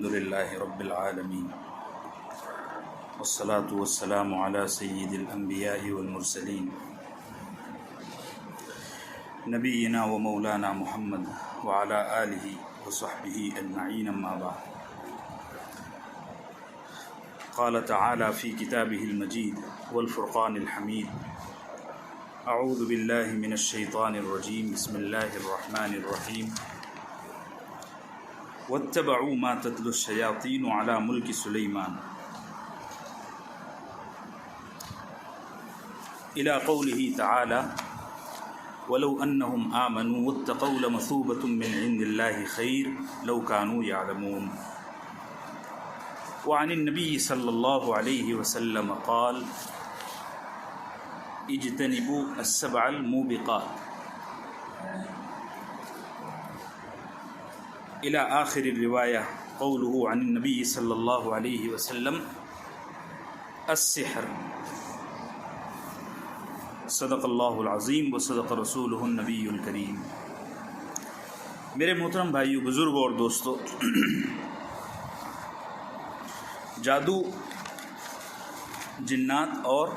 الحمد لله رب العالمين والصلاة والسلام على سيد الأنبياء والمرسلين نبينا ومولانا محمد وعلى آله وصحبه أجمعين أما بعد. قال تعالى في كتابه المجيد والفرقان الحميد: أعوذ بالله من الشيطان الرجيم، بسم الله الرحمن الرحيم. واتبعوا ما تتلو الشياطين على ملك سليمان إلى قوله تعالى: ولو أنهم آمنوا واتقوا لمثوبة من عند الله خير لو كانوا يعلمون. وعن النبي صلى الله عليه وسلم قال: اجتنبوا السبع الموبقات إلى آخر الرواية. قوله عن النبي صلى الله عليه وسلم: السحر. صدق اللہ العظیم وصدق رسولہ النبی الکریم. میرے محترم بھائیو، بزرگوں اور دوستو، جادو، جنات اور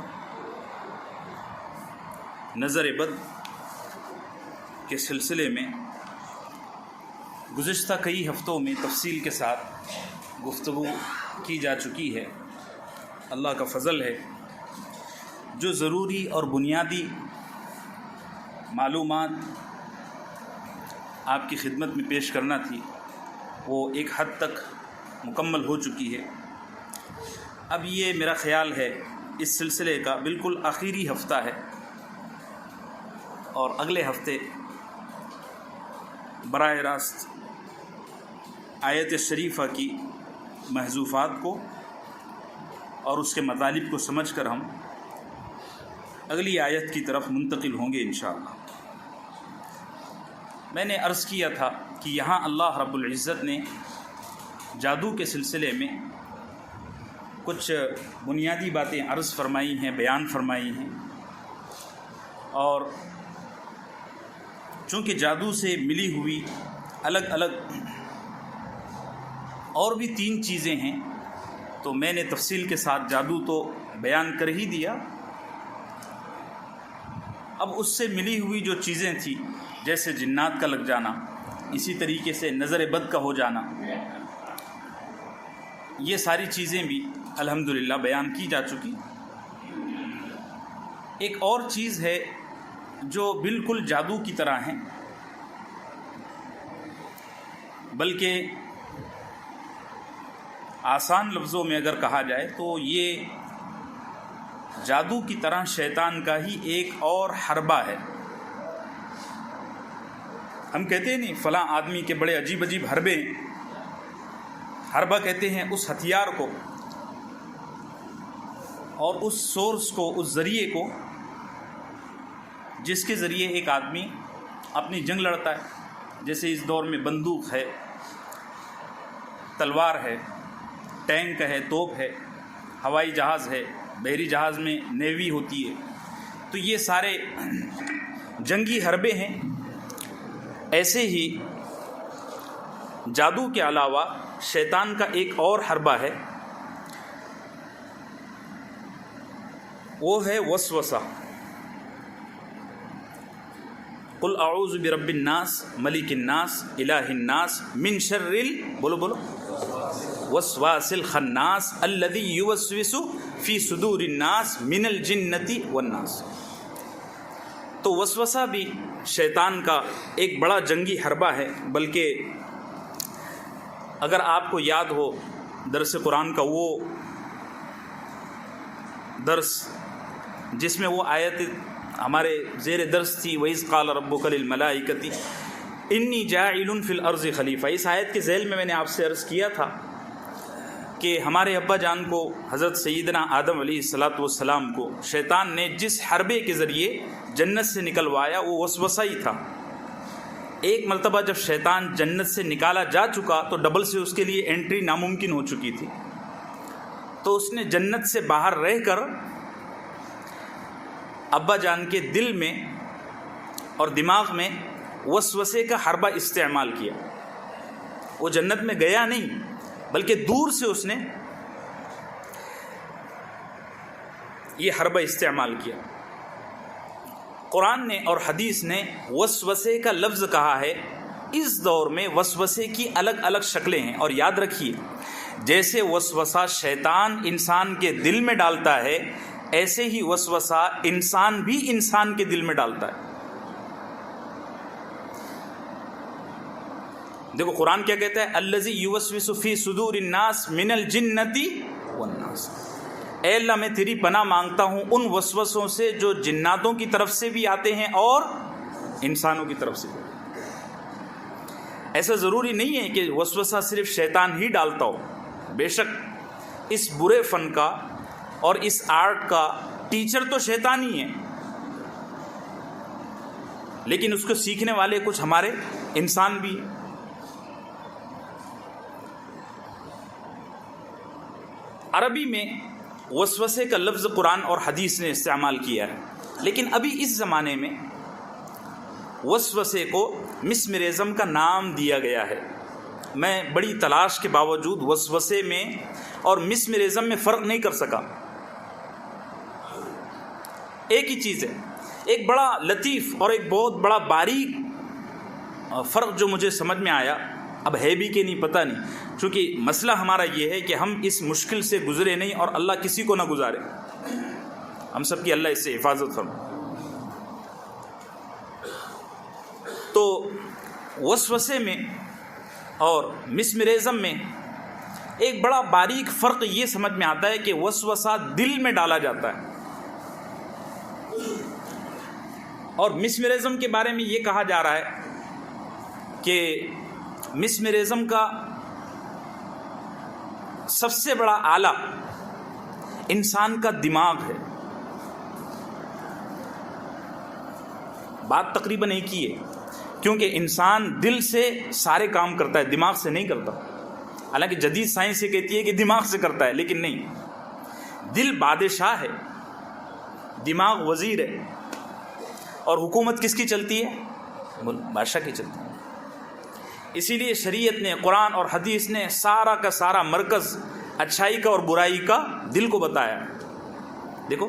نظر بد کے سلسلے میں گزشتہ کئی ہفتوں میں تفصیل کے ساتھ گفتگو کی جا چکی ہے. اللہ کا فضل ہے، جو ضروری اور بنیادی معلومات آپ کی خدمت میں پیش کرنا تھی وہ ایک حد تک مکمل ہو چکی ہے. اب یہ میرا خیال ہے اس سلسلے کا بالکل آخری ہفتہ ہے، اور اگلے ہفتے براہ راست آیت شریفہ کی محذوفات کو اور اس کے مطالب کو سمجھ کر ہم اگلی آیت کی طرف منتقل ہوں گے انشاءاللہ. میں نے عرض کیا تھا کہ یہاں اللہ رب العزت نے جادو کے سلسلے میں کچھ بنیادی باتیں عرض فرمائی ہیں، بیان فرمائی ہیں، اور چونکہ جادو سے ملی ہوئی الگ الگ اور بھی 3 چیزیں ہیں، تو میں نے تفصیل کے ساتھ جادو تو بیان کر ہی دیا. اب اس سے ملی ہوئی جو چیزیں تھیں، جیسے جنات کا لگ جانا، اسی طریقے سے نظر بد کا ہو جانا، یہ ساری چیزیں بھی الحمدللہ بیان کی جا چکی. ایک اور چیز ہے جو بالکل جادو کی طرح ہیں، بلکہ آسان لفظوں میں اگر کہا جائے تو یہ جادو کی طرح شیطان کا ہی ایک اور حربہ ہے. ہم کہتے ہیں نہیں فلاں آدمی کے بڑے عجیب عجیب حربے ہیں. حربہ کہتے ہیں اس ہتھیار کو اور اس سورس کو، اس ذریعے کو جس کے ذریعے ایک آدمی اپنی جنگ لڑتا ہے. جیسے اس دور میں بندوق ہے، تلوار ہے، ٹینک ہے، توپ ہے، ہوائی جہاز ہے، بحری جہاز میں نیوی ہوتی ہے. تو یہ سارے جنگی حربے ہیں. ایسے ہی جادو کے علاوہ شیطان کا ایک اور حربہ ہے، وہ ہے وسوسہ. قل اعوذ برب الناس ملک الناس الہ الناس من شر بولو وسواس الخناس الذی یوسوس فی صدور الناس من الجنۃ والناس. تو وسوسہ بھی شیطان کا ایک بڑا جنگی حربہ ہے. بلکہ اگر آپ کو یاد ہو درس قرآن کا وہ درس جس میں وہ آیت ہمارے زیر درس تھی، وَإِذْ قَالَ رَبُّكَ لِلْمَلَائِكَةِ إِنِّي جَاعِلٌ فِي الْأَرْضِ خَلِيفَةً. اس آیت کے ذیل میں نے آپ سے عرض کیا تھا کہ ہمارے ابا جان کو، حضرت سیدنا آدم علیہ السلام کو شیطان نے جس حربے کے ذریعے جنت سے نکلوایا وہ وسوسہ ہی تھا. ایک مرتبہ جب شیطان جنت سے نکالا جا چکا تو ڈبل سے اس کے لیے انٹری ناممکن ہو چکی تھی. تو اس نے جنت سے باہر رہ کر ابا جان کے دل میں اور دماغ میں وسوسے کا حربہ استعمال کیا. وہ جنت میں گیا نہیں، بلکہ دور سے اس نے یہ حربہ استعمال کیا۔ قرآن نے اور حدیث نے وسوسے کا لفظ کہا ہے۔ اس دور میں وسوسے کی الگ الگ شکلیں ہیں، اور یاد رکھیے جیسے وسوسہ شیطان انسان کے دل میں ڈالتا ہے، ایسے ہی وسوسہ انسان بھی انسان کے دل میں ڈالتا ہے۔ دیکھو قرآن کیا کہتا ہے، الذی یوسوس فی صدور الناس من الجنۃ والناس۔ اے اللہ میں تیری پناہ مانگتا ہوں ان وسوسوں سے جو جناتوں کی طرف سے بھی آتے ہیں اور انسانوں کی طرف سے بھی۔ ایسا ضروری نہیں ہے کہ وسوسہ صرف شیطان ہی ڈالتا ہو، بے شک اس برے فن کا اور اس آرٹ کا ٹیچر تو شیطان ہی ہے، لیکن اس کو سیکھنے والے کچھ ہمارے انسان بھی ہیں۔ عربی میں وسوسے کا لفظ قرآن اور حدیث نے استعمال کیا ہے، لیکن ابھی اس زمانے میں وسوسے کو مسمرزم کا نام دیا گیا ہے۔ میں بڑی تلاش کے باوجود وسوسے میں اور مسمرزم میں فرق نہیں کر سکا۔ ایک ہی چیز ہے، ایک بڑا لطیف اور ایک بہت بڑا باریک فرق جو مجھے سمجھ میں آیا، اب ہے بھی کہ نہیں پتہ نہیں، چونکہ مسئلہ ہمارا یہ ہے کہ ہم اس مشکل سے گزرے نہیں، اور اللہ کسی کو نہ گزارے، ہم سب کی اللہ اس سے حفاظت فرمائے۔ تو وسوسے میں اور مسمرزم میں ایک بڑا باریک فرق یہ سمجھ میں آتا ہے کہ وسوسہ دل میں ڈالا جاتا ہے، اور مسمرزم کے بارے میں یہ کہا جا رہا ہے کہ مسمرزم کا سب سے بڑا آلہ انسان کا دماغ ہے۔ بات تقریباً ایک ہی ہے، کیونکہ انسان دل سے سارے کام کرتا ہے، دماغ سے نہیں کرتا۔ حالانکہ جدید سائنس یہ کہتی ہے کہ دماغ سے کرتا ہے، لیکن نہیں، دل بادشاہ ہے، دماغ وزیر ہے، اور حکومت کس کی چلتی ہے؟ بادشاہ کی چلتی ہے۔ اسی لیے شریعت نے، قرآن اور حدیث نے سارا کا سارا مرکز اچھائی کا اور برائی کا دل کو بتایا۔ دیکھو،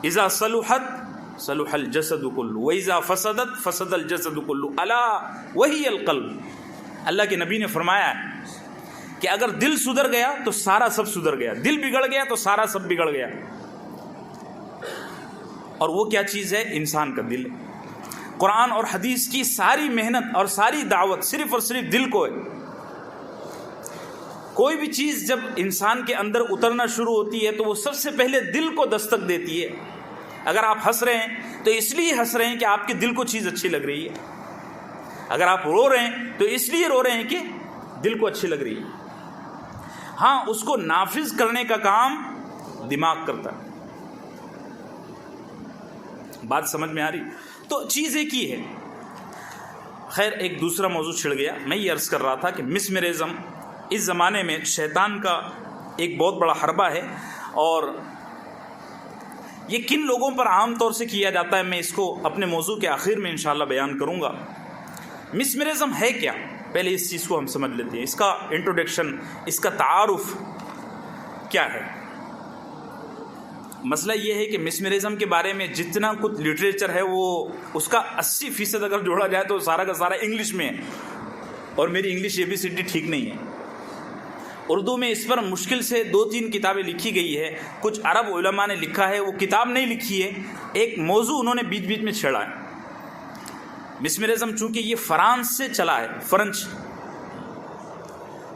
اذا صلحت صلح الجسد کلہ واذا فسدت فسد الجسد کلہ الا وہی القلب۔ اللہ کے نبی نے فرمایا ہے کہ اگر دل سدھر گیا تو سارا سب سدھر گیا، دل بگڑ گیا تو سارا سب بگڑ گیا۔ اور وہ کیا چیز ہے؟ انسان کا دل ہے۔ قرآن اور حدیث کی ساری محنت اور ساری دعوت صرف اور صرف دل کو ہے۔ کوئی بھی چیز جب انسان کے اندر اترنا شروع ہوتی ہے تو وہ سب سے پہلے دل کو دستک دیتی ہے۔ اگر آپ ہنس رہے ہیں تو اس لیے ہنس رہے ہیں کہ آپ کے دل کو چیز اچھی لگ رہی ہے، اگر آپ رو رہے ہیں تو اس لیے رو رہے ہیں کہ دل کو اچھی لگ رہی ہے۔ ہاں، اس کو نافذ کرنے کا کام دماغ کرتا ہے۔ بات سمجھ میں آ رہی؟ تو چیز ایک ہی ہے۔ خیر، ایک دوسرا موضوع چھڑ گیا۔ میں یہ عرض کر رہا تھا کہ مسمرزم اس زمانے میں شیطان کا ایک بہت بڑا حربہ ہے، اور یہ کن لوگوں پر عام طور سے کیا جاتا ہے میں اس کو اپنے موضوع کے آخر میں انشاءاللہ بیان کروں گا۔ مسمرزم ہے کیا؟ پہلے اس چیز کو ہم سمجھ لیتے ہیں، اس کا انٹروڈکشن، اس کا تعارف کیا ہے۔ مسئلہ یہ ہے کہ مسمرزم کے بارے میں جتنا کچھ لٹریچر ہے وہ اس کا 80% اگر جوڑا جائے تو سارا کا سارا انگلش میں ہے، اور میری انگلش ABCD ٹھیک نہیں ہے۔ اردو میں اس پر مشکل سے 2-3 کتابیں لکھی گئی ہے، کچھ عرب علماء نے لکھا ہے، وہ کتاب نہیں لکھی ہے، ایک موضوع انہوں نے بیچ بیچ میں چھیڑا ہے۔ مسمرزم چونکہ یہ فرانس سے چلا ہے،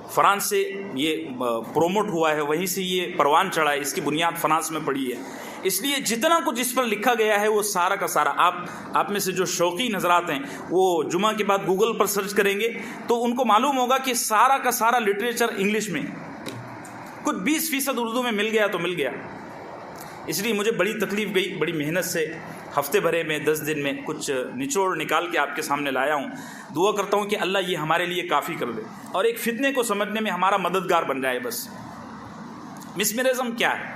فرانس سے یہ پروموٹ ہوا ہے، وہیں سے یہ پروان چڑھا ہے، اس کی بنیاد فرانس میں پڑی ہے، اس لیے جتنا کچھ اس پر لکھا گیا ہے وہ سارا کا سارا آپ میں سے جو شوقین حضرات ہیں وہ جمعہ کے بعد گوگل پر سرچ کریں گے تو ان کو معلوم ہوگا کہ سارا کا سارا لٹریچر انگلش میں، کچھ 20% اردو میں مل گیا تو مل گیا۔ اس لیے مجھے بڑی تکلیف گئی، بڑی محنت سے ہفتے بھرے میں 10 دن میں کچھ نچوڑ نکال کے آپ کے سامنے لایا ہوں۔ دعا کرتا ہوں کہ اللہ یہ ہمارے لیے کافی کر دے اور ایک فتنے کو سمجھنے میں ہمارا مددگار بن جائے بس۔ مسمرزم کیا ہے؟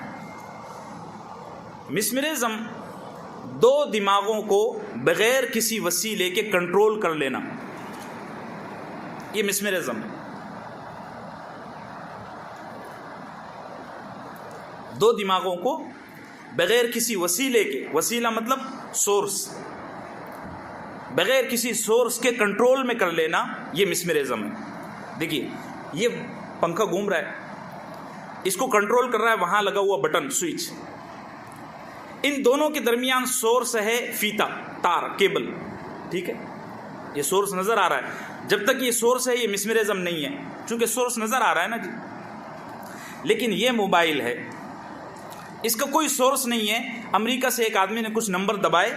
مسمرزم 2 دماغوں کو بغیر کسی وسیلے کے کنٹرول کر لینا، یہ مسمرزم ہے۔ دو دماغوں کو بغیر کسی وسیلے کے، وسیلہ مطلب سورس، بغیر کسی سورس کے کنٹرول میں کر لینا، یہ مسمرزم ہے۔ دیکھیے یہ پنکھا گھوم رہا ہے، اس کو کنٹرول کر رہا ہے وہاں لگا ہوا بٹن، سوئچ، ان دونوں کے درمیان سورس ہے فیتا، تار، کیبل، ٹھیک ہے، یہ سورس نظر آ رہا ہے، جب تک یہ سورس ہے یہ مسمرزم نہیں ہے، چونکہ سورس نظر آ رہا ہے نا جی۔ لیکن یہ موبائل ہے، اس کا کوئی سورس نہیں ہے، امریکہ سے ایک آدمی نے کچھ نمبر دبائے،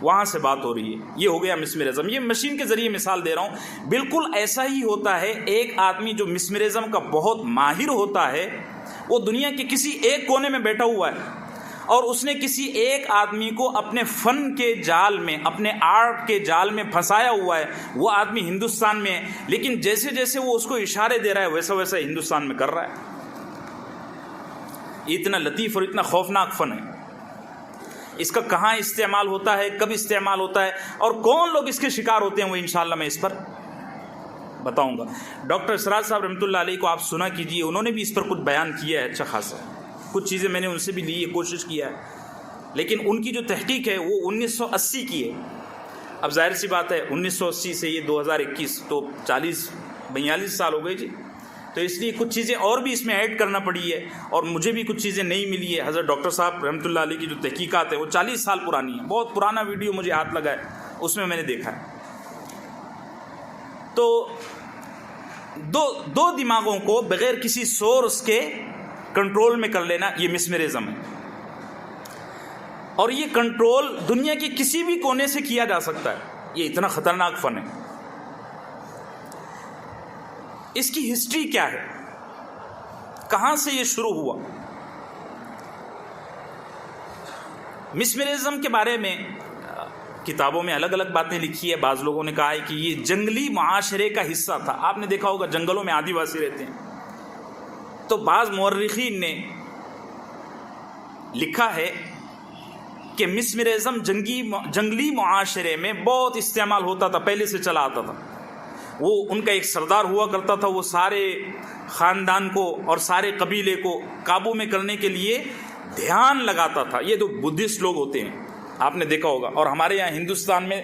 وہاں سے بات ہو رہی ہے، یہ ہو گیا مسمرزم۔ یہ مشین کے ذریعے مثال دے رہا ہوں، بالکل ایسا ہی ہوتا ہے۔ ایک آدمی جو مسمرزم کا بہت ماہر ہوتا ہے، وہ دنیا کے کسی ایک کونے میں بیٹھا ہوا ہے اور اس نے کسی ایک آدمی کو اپنے فن کے جال میں، اپنے آرٹ کے جال میں پھنسایا ہوا ہے۔ وہ آدمی ہندوستان میں ہے، لیکن جیسے جیسے وہ اس کو اشارے دے رہا ہے ویسا ویسا ہندوستان میں کر رہا ہے۔ اتنا لطیف اور اتنا خوفناک فن ہے۔ اس کا کہاں استعمال ہوتا ہے، کب استعمال ہوتا ہے، اور کون لوگ اس کے شکار ہوتے ہیں، وہ انشاءاللہ میں اس پر بتاؤں گا۔ ڈاکٹر اسرار صاحب رحمۃ اللہ علیہ کو آپ سنا کیجئے، انہوں نے بھی اس پر کچھ بیان کیا ہے اچھا خاصا، کچھ چیزیں میں نے ان سے بھی لی ہے، کوشش کیا ہے، لیکن ان کی جو تحقیق ہے وہ 1980 کی ہے۔ اب ظاہر سی بات ہے 1980 سے یہ 2021 تو 42 سال ہو گئے جی، تو اس لیے کچھ چیزیں اور بھی اس میں ایڈ کرنا پڑی ہے، اور مجھے بھی کچھ چیزیں نہیں ملی ہے۔ حضرت ڈاکٹر صاحب رحمۃ اللہ علیہ کی جو تحقیقات ہیں وہ 40 سال پرانی ہیں، بہت پرانا ویڈیو مجھے ہاتھ لگا ہے، اس میں نے دیکھا ہے۔ تو دو دماغوں کو بغیر کسی سورس کے کنٹرول میں کر لینا، یہ مسمرزم ہے، اور یہ کنٹرول دنیا کے کسی بھی کونے سے کیا جا سکتا ہے۔ یہ اتنا خطرناک فن ہے۔ اس کی ہسٹری کیا ہے، کہاں سے یہ شروع ہوا؟ مسمرزم کے بارے میں کتابوں میں الگ الگ باتیں لکھی ہے۔ بعض لوگوں نے کہا ہے کہ یہ جنگلی معاشرے کا حصہ تھا۔ آپ نے دیکھا ہوگا جنگلوں میں آدی واسی رہتے ہیں، تو بعض مورخین نے لکھا ہے کہ مسمرزم جنگلی معاشرے میں بہت استعمال ہوتا تھا، پہلے سے چلا آتا تھا۔ وہ ان کا ایک سردار ہوا کرتا تھا، وہ سارے خاندان کو اور سارے قبیلے کو قابو میں کرنے کے لیے دھیان لگاتا تھا۔ یہ تو بدھسٹ لوگ ہوتے ہیں، آپ نے دیکھا ہوگا، اور ہمارے یہاں ہندوستان میں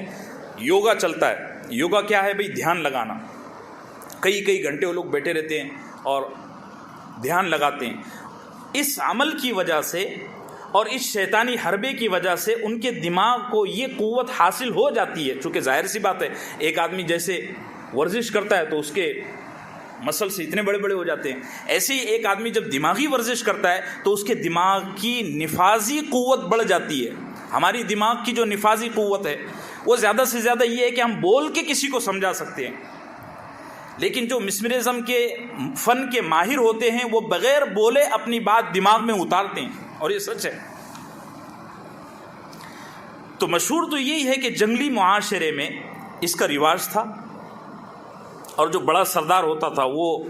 یوگا چلتا ہے۔ یوگا کیا ہے بھئی؟ دھیان لگانا۔ کئی گھنٹے وہ لوگ بیٹھے رہتے ہیں اور دھیان لگاتے ہیں۔ اس عمل کی وجہ سے اور اس شیطانی حربے کی وجہ سے ان کے دماغ کو یہ قوت حاصل ہو جاتی ہے، چونکہ ظاہر سی بات ہے ایک آدمی جیسے ورزش کرتا ہے تو اس کے مسلس اتنے بڑے بڑے ہو جاتے ہیں، ایسے ہی ایک آدمی جب دماغی ورزش کرتا ہے تو اس کے دماغ کی نفاذی قوت بڑھ جاتی ہے۔ ہماری دماغ کی جو نفاذی قوت ہے وہ زیادہ سے زیادہ یہ ہے کہ ہم بول کے کسی کو سمجھا سکتے ہیں، لیکن جو مسمرزم کے فن کے ماہر ہوتے ہیں وہ بغیر بولے اپنی بات دماغ میں اتارتے ہیں، اور یہ سچ ہے۔ تو مشہور تو یہی ہے کہ جنگلی معاشرے میں اس کا رواج تھا، اور جو بڑا سردار ہوتا تھا وہ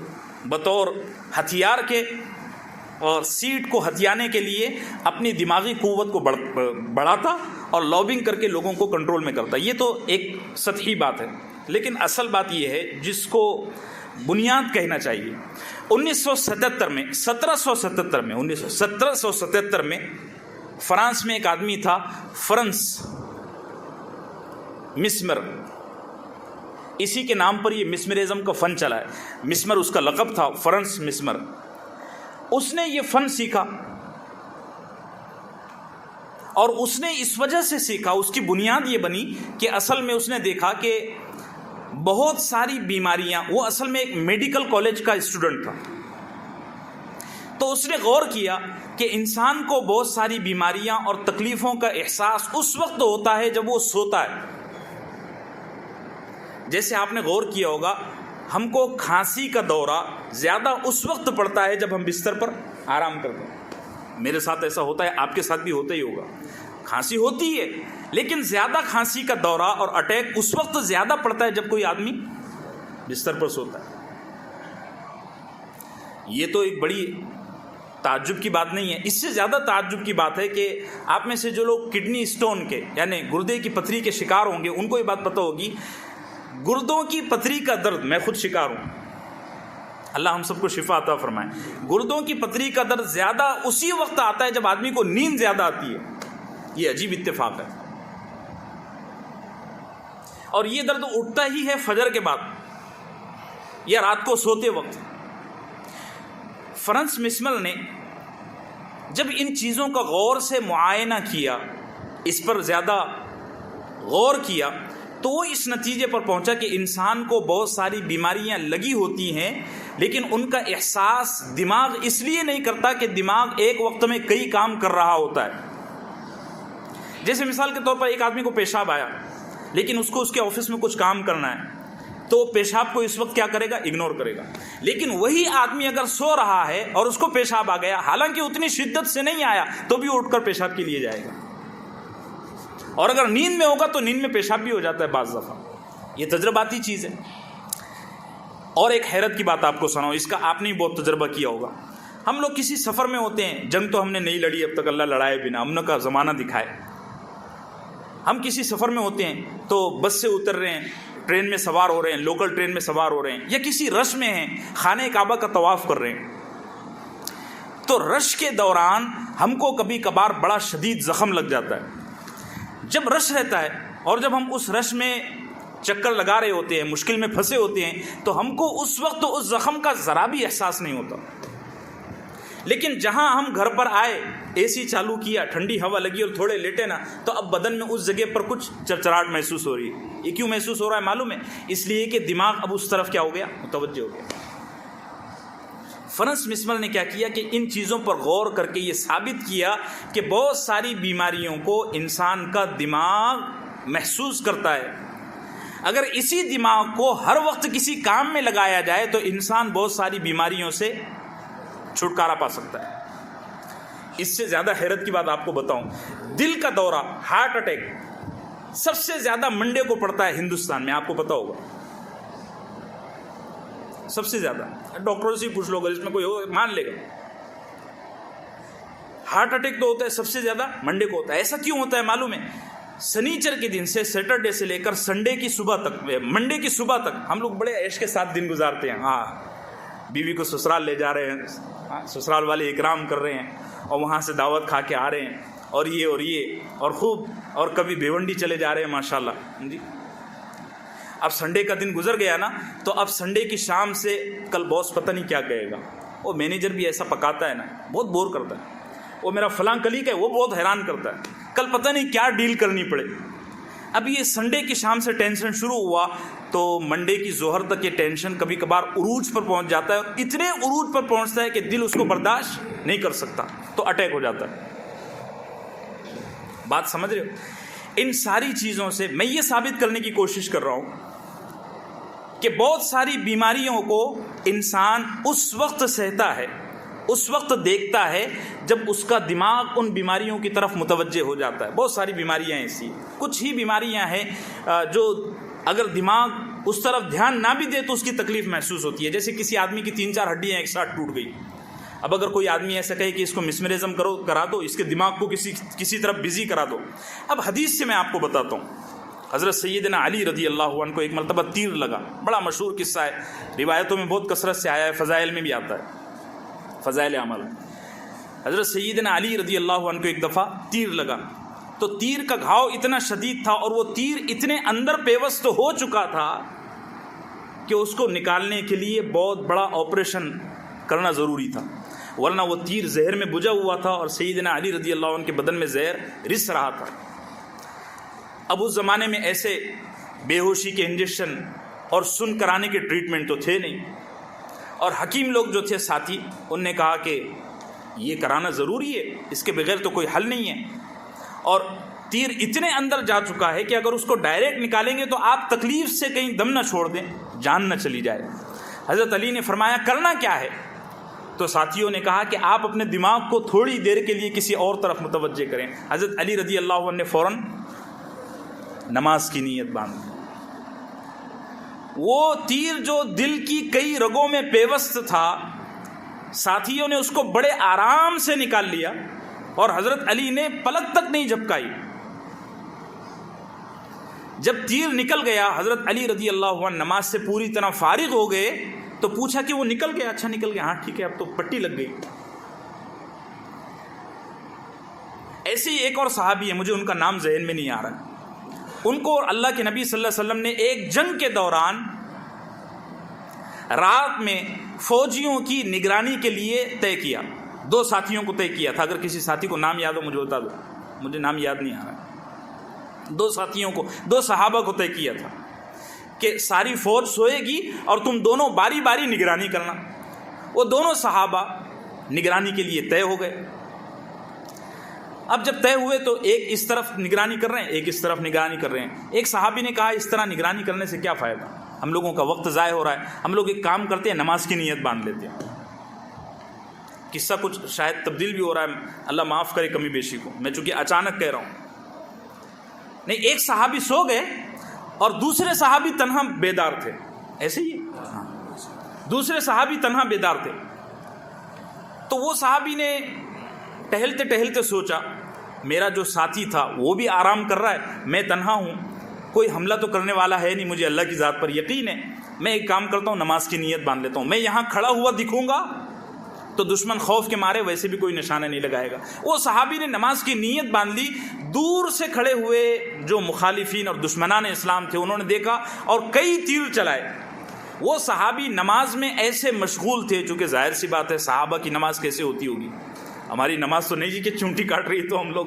بطور ہتھیار کے اور سیٹ کو ہتھیانے کے لیے اپنی دماغی قوت کو بڑھاتا اور لابنگ کر کے لوگوں کو کنٹرول میں کرتا۔ یہ تو ایک سطحی بات ہے، لیکن اصل بات یہ ہے جس کو بنیاد کہنا چاہیے۔ 1777 میں فرانس میں ایک آدمی تھا، فرانس مسمر، اسی کے نام پر یہ مسمرزم کا فن چلا ہے۔ مسمر اس کا لقب تھا، فرانس مسمر۔ اس نے یہ فن سیکھا، اور اس نے اس وجہ سے سیکھا، اس کی بنیاد یہ بنی کہ اصل میں اس نے دیکھا کہ بہت ساری بیماریاں، وہ اصل میں ایک میڈیکل کالج کا اسٹوڈنٹ تھا، تو اس نے غور کیا کہ انسان کو بہت ساری بیماریاں اور تکلیفوں کا احساس اس وقت ہوتا ہے جب وہ سوتا ہے۔ جیسے آپ نے غور کیا ہوگا، ہم کو کھانسی کا دورہ زیادہ اس وقت پڑتا ہے جب ہم بستر پر آرام کرتے ہیں۔ میرے ساتھ ایسا ہوتا ہے، آپ کے ساتھ بھی ہوتا ہی ہوگا۔ کھانسی ہوتی ہے، لیکن زیادہ کھانسی کا دورہ اور اٹیک اس وقت زیادہ پڑتا ہے جب کوئی آدمی بستر پر سوتا ہے۔ یہ تو ایک بڑی تعجب کی بات نہیں ہے، اس سے زیادہ تعجب کی بات ہے کہ آپ میں سے جو لوگ کڈنی اسٹون کے یعنی گردے کی پتھری کے شکار ہوں گے ان کو یہ بات پتہ ہوگی، گردوں کی پتھری کا درد میں خود شکار ہوں، اللہ ہم سب کو شفا عطا فرمائے. گردوں کی پتھری کا درد زیادہ اسی وقت آتا ہے جب آدمی کو نیند زیادہ آتی ہے. یہ عجیب اتفاق ہے. اور یہ درد اٹھتا ہی ہے فجر کے بعد یا رات کو سوتے وقت. فرانس مسمل نے جب ان چیزوں کا غور سے معائنہ کیا، اس پر زیادہ غور کیا، تو وہ اس نتیجے پر پہنچا کہ انسان کو بہت ساری بیماریاں لگی ہوتی ہیں، لیکن ان کا احساس دماغ اس لیے نہیں کرتا کہ دماغ ایک وقت میں کئی کام کر رہا ہوتا ہے. جیسے مثال کے طور پر ایک آدمی کو پیشاب آیا، لیکن اس کو اس کے آفس میں کچھ کام کرنا ہے، تو پیشاب کو اس وقت کیا کرے گا؟ اگنور کرے گا. لیکن وہی آدمی اگر سو رہا ہے اور اس کو پیشاب آ گیا، حالانکہ اتنی شدت سے نہیں آیا، تو بھی اٹھ کر پیشاب کے لیے جائے گا. اور اگر نیند میں ہوگا تو نیند میں پیشاب بھی ہو جاتا ہے بعض دفعہ. یہ تجرباتی چیز ہے. اور ایک حیرت کی بات آپ کو سناؤں، اس کا آپ نے بہت تجربہ کیا ہوگا. ہم لوگ کسی سفر میں ہوتے ہیں، جنگ تو ہم نے نہیں لڑی اب تک، اللہ لڑائے بنا، امن کا زمانہ دکھائے. ہم کسی سفر میں ہوتے ہیں تو بس سے اتر رہے ہیں، ٹرین میں سوار ہو رہے ہیں، لوکل ٹرین میں سوار ہو رہے ہیں، یا کسی رش میں ہیں، خانہ کعبہ کا طواف کر رہے ہیں. تو رش کے دوران ہم کو کبھی کبھار بڑا شدید زخم لگ جاتا ہے. جب رش رہتا ہے اور جب ہم اس رش میں چکر لگا رہے ہوتے ہیں، مشکل میں پھنسے ہوتے ہیں، تو ہم کو اس وقت اس زخم کا ذرا بھی احساس نہیں ہوتا. لیکن جہاں ہم گھر پر آئے، اے سی چالو کیا، ٹھنڈی ہوا لگی اور تھوڑے لیٹے نا، تو اب بدن میں اس جگہ پر کچھ چرچراہٹ محسوس ہو رہی ہے. یہ کیوں محسوس ہو رہا ہے معلوم ہے؟ اس لیے کہ دماغ اب اس طرف کیا ہو گیا؟ متوجہ ہو گیا. فرانس مسمل نے کیا کیا کہ ان چیزوں پر غور کر کے یہ ثابت کیا کہ بہت ساری بیماریوں کو انسان کا دماغ محسوس کرتا ہے. اگر اسی دماغ کو ہر وقت کسی کام میں لگایا جائے تو انسان بہت ساری بیماریوں سے چھٹکارا پا سکتا ہے. اس سے زیادہ حیرت کی بات آپ کو بتاؤں، دل کا دورہ، ہارٹ اٹیک سب سے زیادہ منڈے کو پڑتا ہے ہندوستان میں، آپ کو پتا ہوگا. سب سے زیادہ ڈاکٹروں سے پوچھ لو گا، اس میں کوئی ہو مان لے گا. ہارٹ اٹیک تو ہوتا ہے سب سے زیادہ منڈے کو ہوتا ہے. ایسا کیوں ہوتا ہے معلوم ہے؟ سنیچر کے دن سے، سیٹرڈے سے لے کر سنڈے کی صبح تک، منڈے کی صبح تک ہم لوگ بڑے عیش کے ساتھ دن گزارتے ہیں. ہاں، بیوی کو سسرال لے جا رہے ہیں، سسرال والے اکرام کر رہے ہیں، اور وہاں سے دعوت کھا کے آ رہے ہیں، اور یہ اور خوب، اور کبھی بھیونڈی چلے جا رہے ہیں ماشاءاللہ جی. اب سنڈے کا دن گزر گیا نا، تو اب سنڈے کی شام سے کل باس پتہ نہیں کیا کہے گا. وہ مینیجر بھی ایسا پکاتا ہے نا، بہت بور کرتا ہے. وہ میرا فلاں کلیگ ہے، وہ بہت حیران کرتا ہے، کل پتہ نہیں کیا ڈیل کرنی پڑے. اب یہ سنڈے کی شام سے ٹینشن شروع ہوا تو منڈے کی ظہر تک یہ ٹینشن کبھی کبھار عروج پر پہنچ جاتا ہے، اور اتنے عروج پر پہنچتا ہے کہ دل اس کو برداشت نہیں کر سکتا، تو اٹیک ہو جاتا ہے. بات سمجھ رہے ہو؟ ان ساری چیزوں سے میں یہ ثابت کرنے کی کوشش کر رہا ہوں کہ بہت ساری بیماریوں کو انسان اس وقت سہتا ہے، اس وقت دیکھتا ہے جب اس کا دماغ ان بیماریوں کی طرف متوجہ ہو جاتا ہے. بہت ساری بیماریاں ایسی، کچھ ہی بیماریاں ہیں جو اگر دماغ اس طرف دھیان نہ بھی دے تو اس کی تکلیف محسوس ہوتی ہے. جیسے کسی آدمی کی 3-4 ہڈیاں ایک ساتھ ٹوٹ گئی. اب اگر کوئی آدمی ایسا کہے کہ اس کو مسمرزم کرا دو، اس کے دماغ کو کسی طرف بزی کرا دو. اب حدیث سے میں آپ کو بتاتا ہوں. حضرت سیدنا علی رضی اللہ عنہ کو ایک مرتبہ تیر لگا. بڑا مشہور قصہ ہے، روایتوں میں بہت کثرت سے آیا ہے، فضائل میں بھی آتا ہے، فضائل عمل. حضرت سیدنا علی رضی اللہ عنہ کو ایک دفعہ تیر لگا، تو تیر کا گھاؤ اتنا شدید تھا اور وہ تیر اتنے اندر پیوست ہو چکا تھا کہ اس کو نکالنے کے لیے بہت بڑا آپریشن کرنا ضروری تھا، ورنہ وہ تیر زہر میں بجھا ہوا تھا اور سیدنا علی رضی اللہ عنہ کے بدن میں زہر رس رہا تھا. اب اس زمانے میں ایسے بے ہوشی کے انجیکشن اور سن کرانے کے ٹریٹمنٹ تو تھے نہیں، اور حکیم لوگ جو تھے ساتھی، ان نے کہا کہ یہ کرانا ضروری ہے، اس کے بغیر تو کوئی حل نہیں ہے. اور تیر اتنے اندر جا چکا ہے کہ اگر اس کو ڈائریکٹ نکالیں گے تو آپ تکلیف سے کہیں دم نہ چھوڑ دیں، جان نہ چلی جائے. حضرت علی نے فرمایا کرنا کیا ہے؟ تو ساتھیوں نے کہا کہ آپ اپنے دماغ کو تھوڑی دیر کے لیے کسی اور طرف متوجہ کریں. حضرت علی رضی اللہ عنہ نے فوراً نماز کی نیت باندھی. وہ تیر جو دل کی کئی رگوں میں پیوست تھا، ساتھیوں نے اس کو بڑے آرام سے نکال لیا اور حضرت علی نے پلک تک نہیں جھپکائی. جب تیر نکل گیا، حضرت علی رضی اللہ عنہ نماز سے پوری طرح فارغ ہو گئے، تو پوچھا کہ وہ نکل گیا؟ اچھا نکل گیا، ہاں ٹھیک ہے، اب تو پٹی لگ گئی۔ ایسے ہی ایک اور صحابی ہے، مجھے ان کا نام ذہن میں نہیں آ رہا، ان کو اللہ کے نبی صلی اللہ علیہ وسلم نے ایک جنگ کے دوران رات میں فوجیوں کی نگرانی کے لیے طے کیا، 2 ساتھیوں کو طے کیا تھا۔ اگر کسی ساتھی کو نام یاد ہو مجھے بتا دو، مجھے نام یاد نہیں آ رہا۔ 2 ساتھیوں کو، 2 صحابہ کو طے کیا تھا کہ ساری فوج سوئے گی اور تم دونوں باری باری نگرانی کرنا۔ وہ دونوں صحابہ نگرانی کے لیے طے ہو گئے۔ اب جب طے ہوئے تو ایک اس طرف نگرانی کر رہے ہیں، ایک اس طرف نگرانی کر رہے ہیں۔ ایک صحابی نے کہا اس طرح نگرانی کرنے سے کیا فائدہ، ہم لوگوں کا وقت ضائع ہو رہا ہے، ہم لوگ ایک کام کرتے ہیں، نماز کی نیت باندھ لیتے ہیں۔ قصہ کچھ شاید تبدیل بھی ہو رہا ہے، اللہ معاف کرے کمی بیشی کو، میں چونکہ اچانک کہہ رہا ہوں۔ نہیں، ایک صحابی سو گئے اور دوسرے صحابی تنہا بیدار تھے، ایسے ہی دوسرے صحابی تنہا بیدار تھے۔ تو وہ صحابی نے ٹہلتے ٹہلتے سوچا میرا جو ساتھی تھا وہ بھی آرام کر رہا ہے، میں تنہا ہوں، کوئی حملہ تو کرنے والا ہے نہیں، مجھے اللہ کی ذات پر یقین ہے، میں ایک کام کرتا ہوں، نماز کی نیت باندھ لیتا ہوں، میں یہاں کھڑا ہوا دکھوں گا تو دشمن خوف کے مارے ویسے بھی کوئی نشانہ نہیں لگائے گا۔ وہ صحابی نے نماز کی نیت باندھ لی، دور سے کھڑے ہوئے جو مخالفین اور دشمنان اسلام تھے انہوں نے دیکھا اور کئی تیر چلائے۔ وہ صحابی نماز میں ایسے مشغول تھے، چونکہ ظاہر سی بات ہے صحابہ کی نماز کیسے ہوتی ہوگی، ہماری نماز تو نہیں جی کہ چونٹی کاٹ رہی تو ہم لوگ،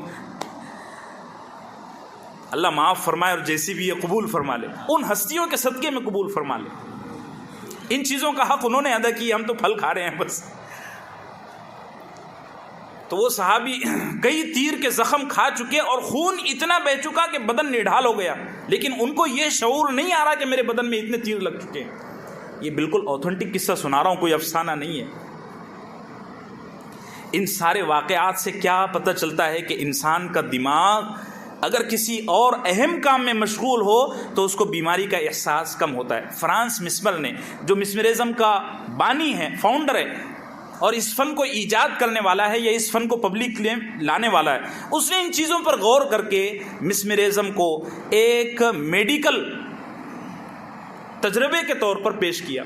اللہ معاف فرمائے اور جیسی بھی یہ قبول فرما لے، ان ہستیوں کے صدقے میں قبول فرما لے۔ ان چیزوں کا حق انہوں نے ادا کیا، ہم تو پھل کھا رہے ہیں بس۔ تو وہ صحابی کئی تیر کے زخم کھا چکے اور خون اتنا بہہ چکا کہ بدن نڈھال ہو گیا، لیکن ان کو یہ شعور نہیں آ رہا کہ میرے بدن میں اتنے تیر لگ چکے ہیں۔ یہ بالکل اوتھینٹک قصہ سنا رہا ہوں، کوئی افسانہ نہیں ہے۔ ان سارے واقعات سے کیا پتہ چلتا ہے کہ انسان کا دماغ اگر کسی اور اہم کام میں مشغول ہو تو اس کو بیماری کا احساس کم ہوتا ہے۔ فرانس مسمر نے، جو مسمرزم کا بانی ہے، فاؤنڈر ہے اور اس فن کو ایجاد کرنے والا ہے یا اس فن کو پبلک میں لانے والا ہے، اس نے ان چیزوں پر غور کر کے مسمرزم کو ایک میڈیکل تجربے کے طور پر پیش کیا،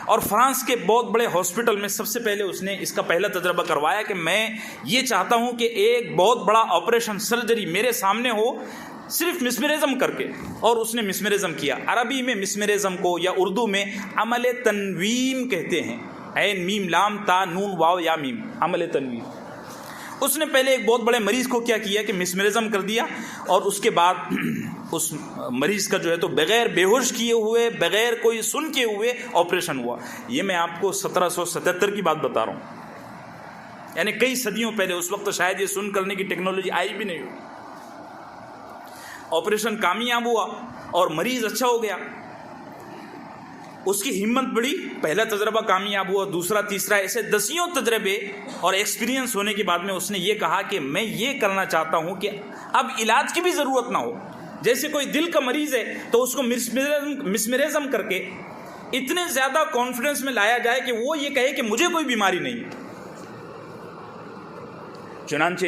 اور فرانس کے بہت بڑے ہاسپٹل میں سب سے پہلے اس نے اس کا پہلا تجربہ کروایا کہ میں یہ چاہتا ہوں کہ ایک بہت بڑا آپریشن سرجری میرے سامنے ہو صرف مسمرزم کر کے، اور اس نے مسمرزم کیا۔ عربی میں مسمرزم کو یا اردو میں عمل تنویم کہتے ہیں، عین میم لام تا نون واو یا میم، عمل تنویم۔ اس نے پہلے ایک بہت بڑے مریض کو کیا کیا کہ مسمرزم کر دیا، اور اس کے بعد اس مریض کا جو ہے تو بغیر بے ہوش کیے ہوئے، بغیر کوئی سن کے ہوئے آپریشن ہوا۔ یہ میں آپ کو 1777 کی بات بتا رہا ہوں، یعنی کئی صدیوں پہلے، اس وقت شاید یہ سن کرنے کی ٹیکنالوجی آئی بھی نہیں ہوئی۔ آپریشن کامیاب ہوا اور مریض اچھا ہو گیا، اس کی ہمت بڑھی، پہلا تجربہ کامیاب ہوا، دوسرا، تیسرا، ایسے دسیوں تجربے اور ایکسپیرینس ہونے کے بعد میں اس نے یہ کہا کہ میں یہ کرنا چاہتا ہوں کہ اب علاج کی بھی ضرورت نہ ہو۔ جیسے کوئی دل کا مریض ہے تو اس کو مسمرزم کر کے اتنے زیادہ کانفیڈنس میں لایا جائے کہ وہ یہ کہے کہ مجھے کوئی بیماری نہیں۔ چنانچہ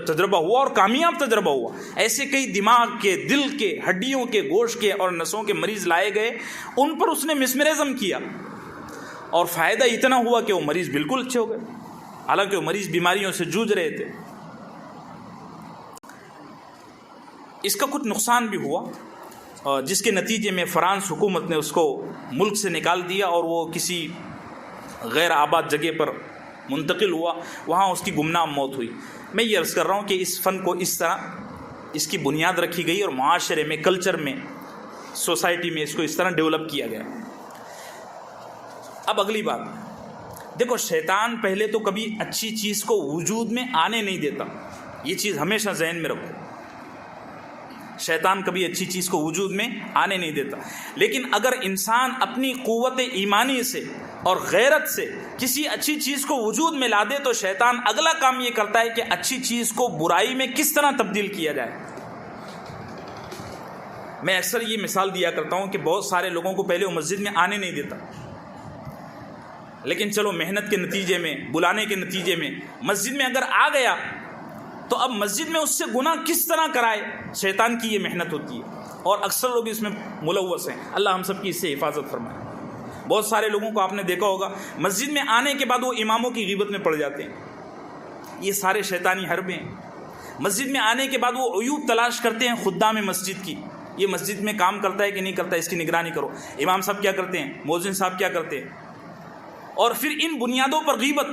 تجربہ ہوا اور کامیاب تجربہ ہوا۔ ایسے کئی دماغ کے، دل کے، ہڈیوں کے، گوشت کے اور نسوں کے مریض لائے گئے، ان پر اس نے مسمرزم کیا اور فائدہ اتنا ہوا کہ وہ مریض بالکل اچھے ہو گئے، حالانکہ وہ مریض بیماریوں سے جوجھ رہے تھے۔ اس کا کچھ نقصان بھی ہوا، جس کے نتیجے میں فرانس حکومت نے اس کو ملک سے نکال دیا اور وہ کسی غیر آباد جگہ پر منتقل ہوا، وہاں اس کی گمنام موت ہوئی۔ میں یہ عرض کر رہا ہوں کہ اس فن کو اس طرح اس کی بنیاد رکھی گئی اور معاشرے میں، کلچر میں، سوسائٹی میں اس کو اس طرح ڈیولپ کیا گیا۔ اب اگلی بات دیکھو، شیطان پہلے تو کبھی اچھی چیز کو وجود میں آنے نہیں دیتا، یہ چیز ہمیشہ ذہن میں رکھو، شیطان کبھی اچھی چیز کو وجود میں آنے نہیں دیتا، لیکن اگر انسان اپنی قوت ایمانی سے اور غیرت سے کسی اچھی چیز کو وجود میں لا دے تو شیطان اگلا کام یہ کرتا ہے کہ اچھی چیز کو برائی میں کس طرح تبدیل کیا جائے۔ میں اکثر یہ مثال دیا کرتا ہوں کہ بہت سارے لوگوں کو پہلے وہ مسجد میں آنے نہیں دیتا، لیکن چلو محنت کے نتیجے میں، بلانے کے نتیجے میں مسجد میں اگر آ گیا تو اب مسجد میں اس سے گناہ کس طرح کرائے، شیطان کی یہ محنت ہوتی ہے، اور اکثر لوگ اس میں ملوث ہیں۔ اللہ ہم سب کی اس سے حفاظت فرمائے۔ بہت سارے لوگوں کو آپ نے دیکھا ہوگا مسجد میں آنے کے بعد وہ اماموں کی غیبت میں پڑ جاتے ہیں. یہ سارے شیطانی حربے ہیں. مسجد میں آنے کے بعد وہ عیوب تلاش کرتے ہیں خدام مسجد کی. یہ مسجد میں کام کرتا ہے کہ نہیں کرتا ہے اس کی نگرانی کرو. امام صاحب کیا کرتے ہیں, مؤذن صاحب کیا کرتے ہیں, اور پھر ان بنیادوں پر غیبت,